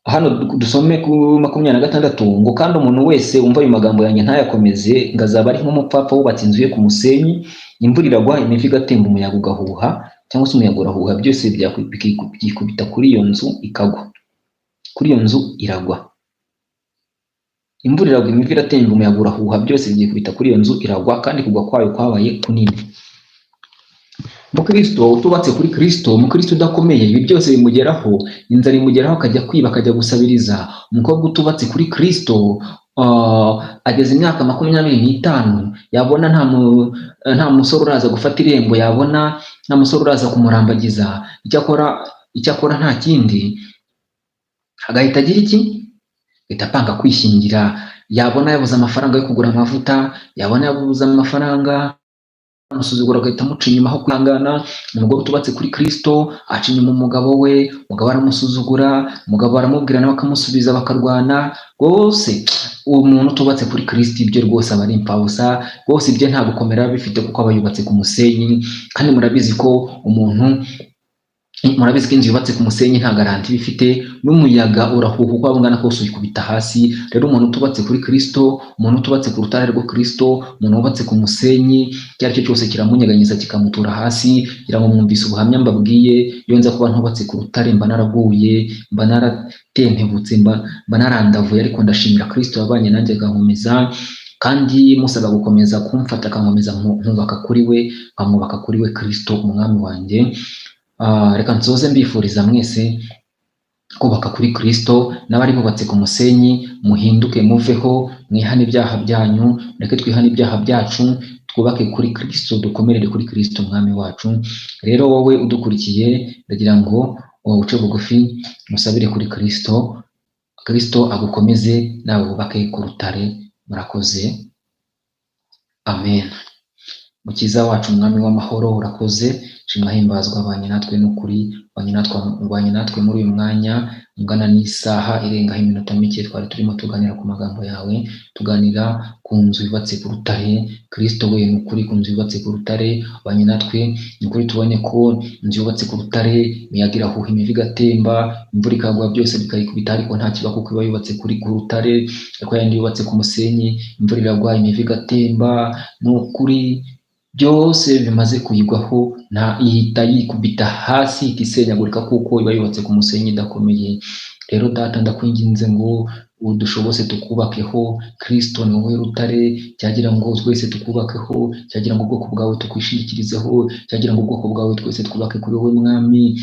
hano dusome ku 26 ngo kandi umuntu wese umva ayo magambo yanjye ntayakomeze, ngo azaba ari nk'umupfapfa wubatse inzu ye ku musenyi, imvura iragwa, imivu igatemba, umuyaga ugahuha, cyangwa se umuyaga urahuha, byose byikubita kuri iyo nzu ikagwa. Kuri iyo nzu iragwa. Imvura iragwa, imivu iratemba, umuyaga urahuha, byose byikubita kuri iyo nzu iragwa, kandi kugwa kwayo kwabaye kunini. Mukristo utubatse kuri Kristo, umukristo udakomeye, ibi byose bimugeraho. Inzara imugeraho, akajya kwiba, akajya gusabiriza. Umukobwa utubatse kuri Kristo ageze imyaka 25, yabona nta musore uraza gufata irembo, yabona nta musore uraza kumurambagiza, icyo akora nta kindi, agahita agira iki? Agahita apanga kwishingira. Yabona yabuze amafaranga yo kugura amavuta, yabona yabuze amafaranga, amusuzugura, agahita amuca inyuma aho kwihangana. Umugore utubatse kuri Kristo aca inyuma umugabo we, umugabo aramusuzugura, umugabo aramubwira nawe akamusubiza, bakarwana. Rwose uwo muntu utubatse kuri Kristo, ibyo rwose aba ari impfabusa. Rwose ibyo nta gukomera bifite, kuko aba yubatse ku musenyi. Kandi murabizi ko inzu yubatse ku musenyi nta garanti bifite, n'umuyaga urahuha uko wabungana kose uyikubita hasi. Rero umuntu utubatse kuri Kristo, umuntu utubatse ku rutare rwo Kristo, umuntu wubatse ku musenyi, icyo ari cyo cyose kiramunyeganyiza kikamutura hasi. Kugira ngo mwumvise ubuhamya mbabwiye, iyo nza kuba ntubatse ku rutare mba naraguye, mba naratentebutse, mba narandavuye. Ariko ndashimira Kristo wabanye nanjye akankomeza, kandi musaba gukomeza kumfata, akankomeza nkubaka kuri we, nkamwubaka kuri we Kristo umwami wanjye. Reka nsoze mbifuriza mwese kubaka kuri Kristo. N'abari bubatse ku musenyi, muhinduke, muveho, mwihane ibyaha byanyu, reke twihane ibyaha byacu, twubake kuri Kristo, dukomerere kuri Kristo umwami wacu. Rero wowe udukurikiye, ndagira ngo uce bugufi, musabire kuri Kristo, Kristo agukomeze, nawe wubake ku rutare. Murakoze. Amen. Mukiza wacu, umwami w'amahoro, urakoze. Shimwa himbazwa abanye natwe n'ukuri, abanye natwe muri uyu mwanya ungana n'isaha irengaho iminota mike. Twari turimo tuganira ku magambo yawe, tuganira ku nzu yubatse ku rutare. Kristo we n'ukuri, ku nzu yubatse ku rutare, abanye natwe n'ukuri. Tubonye ko inzu yubatse ku rutare, imiyaga irahuha, imivu igatemba, imvura ikagwa, byose bikayikubita, ariko nta kiba, kuko iba yubatse ku rutare. Ariko yandi yubatse ku musenyi, imvura iragwa, imivu igatemba, n'ukuri byose bimaze kuyigwaho, ihita yikubita hasi, ikisenyagurika, kuko iba yubatse ku musenyi idakomeye. Rero Data, ndakwinginze ngo udushobose tukubakeho. Kristo ni wowe rutare, cyagira ngo twese tukubakeho, cyagira ngo ubwoko bwawe tukwishingikirizeho, cyagira ngo ubwoko bwawe twese twubake kuri wowe mwami.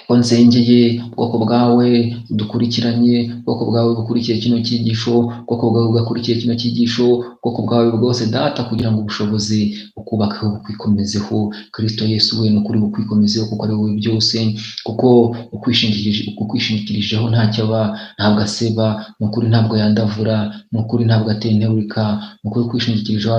Ko nsengeye ubwoko bwawe udukurikiranye, ubwoko bwawe bukurikiye kino cyigisho, ubwoko bwawe bugakurikiye kino cyigisho, ubwoko bwawe bwose Data, kugira ngo ubushobozi bukubakaho, bukwikomezeho. Kristo Yesu we n'ukuri bukwikomezeho, kuko ari wowe byose, kuko ukwishingikirijeho ntacyo aba, ntabwo aseba, n'ukuri ntabwo yandavura, n'ukuri ntabwo atentebuka, n'ukuri kwishingikirijeho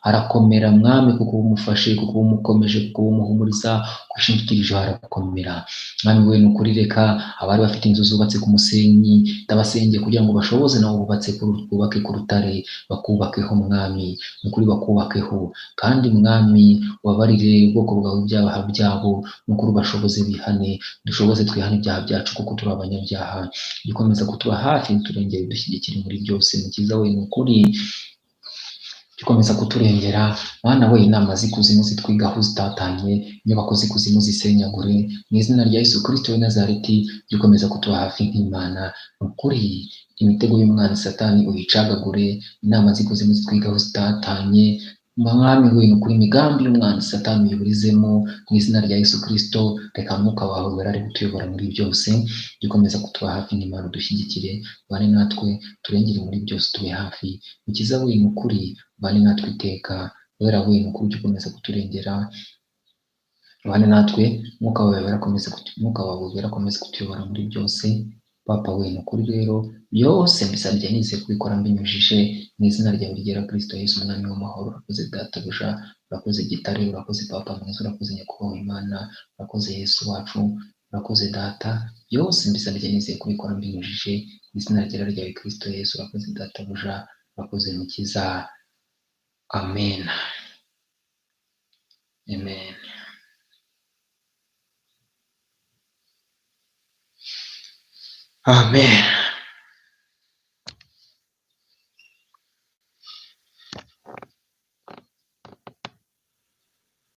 arakomera mwami, kuko umufashe, kuko umukomeje, kuko umuhumuriza. Kwishingikirijeho arakomera mwami we n'ukuri. Reka abari bafite inzu zubatse ku musenyi, ndabasengeye kugira ngo bashoboze nabo bubake ku rutare, bakubakeho mwami, n'ukuri bakubakeho. Kandi mwami wabarire ubwoko bwawe ibyaha byabo, n'ukuri ubashoboze bihane, dushoboze twihane ibyaha byacu, kuko turi abanyabyaha. Gikomeza kutuba hafi, turengere, dushyigikire muri byose. Mukiza we n'ukuri, ukomeza kuturengera. Mana we, inama z'ikuzimu zitwigaho zitatanye, inyubako z'ikuzimu zisenyagure, mu izina rya Yesu Kristo w'i Nazareti, ukomeza kutuba hafi nk'Imana. Ni ukuri imitego y'umwanzi Satani uyicagagure, inama z'ikuzimu zitwigaho zitatanye, Mwami we, ni ukuri imigambi y'umwanzi Satani uyiburizemo mu izina rya Yesu Kristo. Reka mwuka wawe wera ari gutuyobora muri byose, ukomeza kutuba hafi nk'Imana, udushyigikire, ubane natwe, turengere muri byose, tube hafi. Mukiza we, ni ukuri ubane natwe iteka, wera we, ni ukuri ukomeza kuturengera, ubane natwe, mwuka wawe wera akomeze kutuyobora muri byose. Papa we, ni ukuri rero byose mbisabye nizeye kubikora mbinyujije mu izina ryawe ryera Kristo Yesu, umwami w'amahoro. Urakoze databuja, urakoze gitare, urakoze papa mwiza, urakoze nyakubahwa Imana, urakoze Yesu wacu, urakoze data. Byose mbisabye nizeye kubikora mbinyujije mu izina ryera ryawe Kristo Yesu. Urakoze databuja, urakoze mukiza. Amen. Amen. Amen.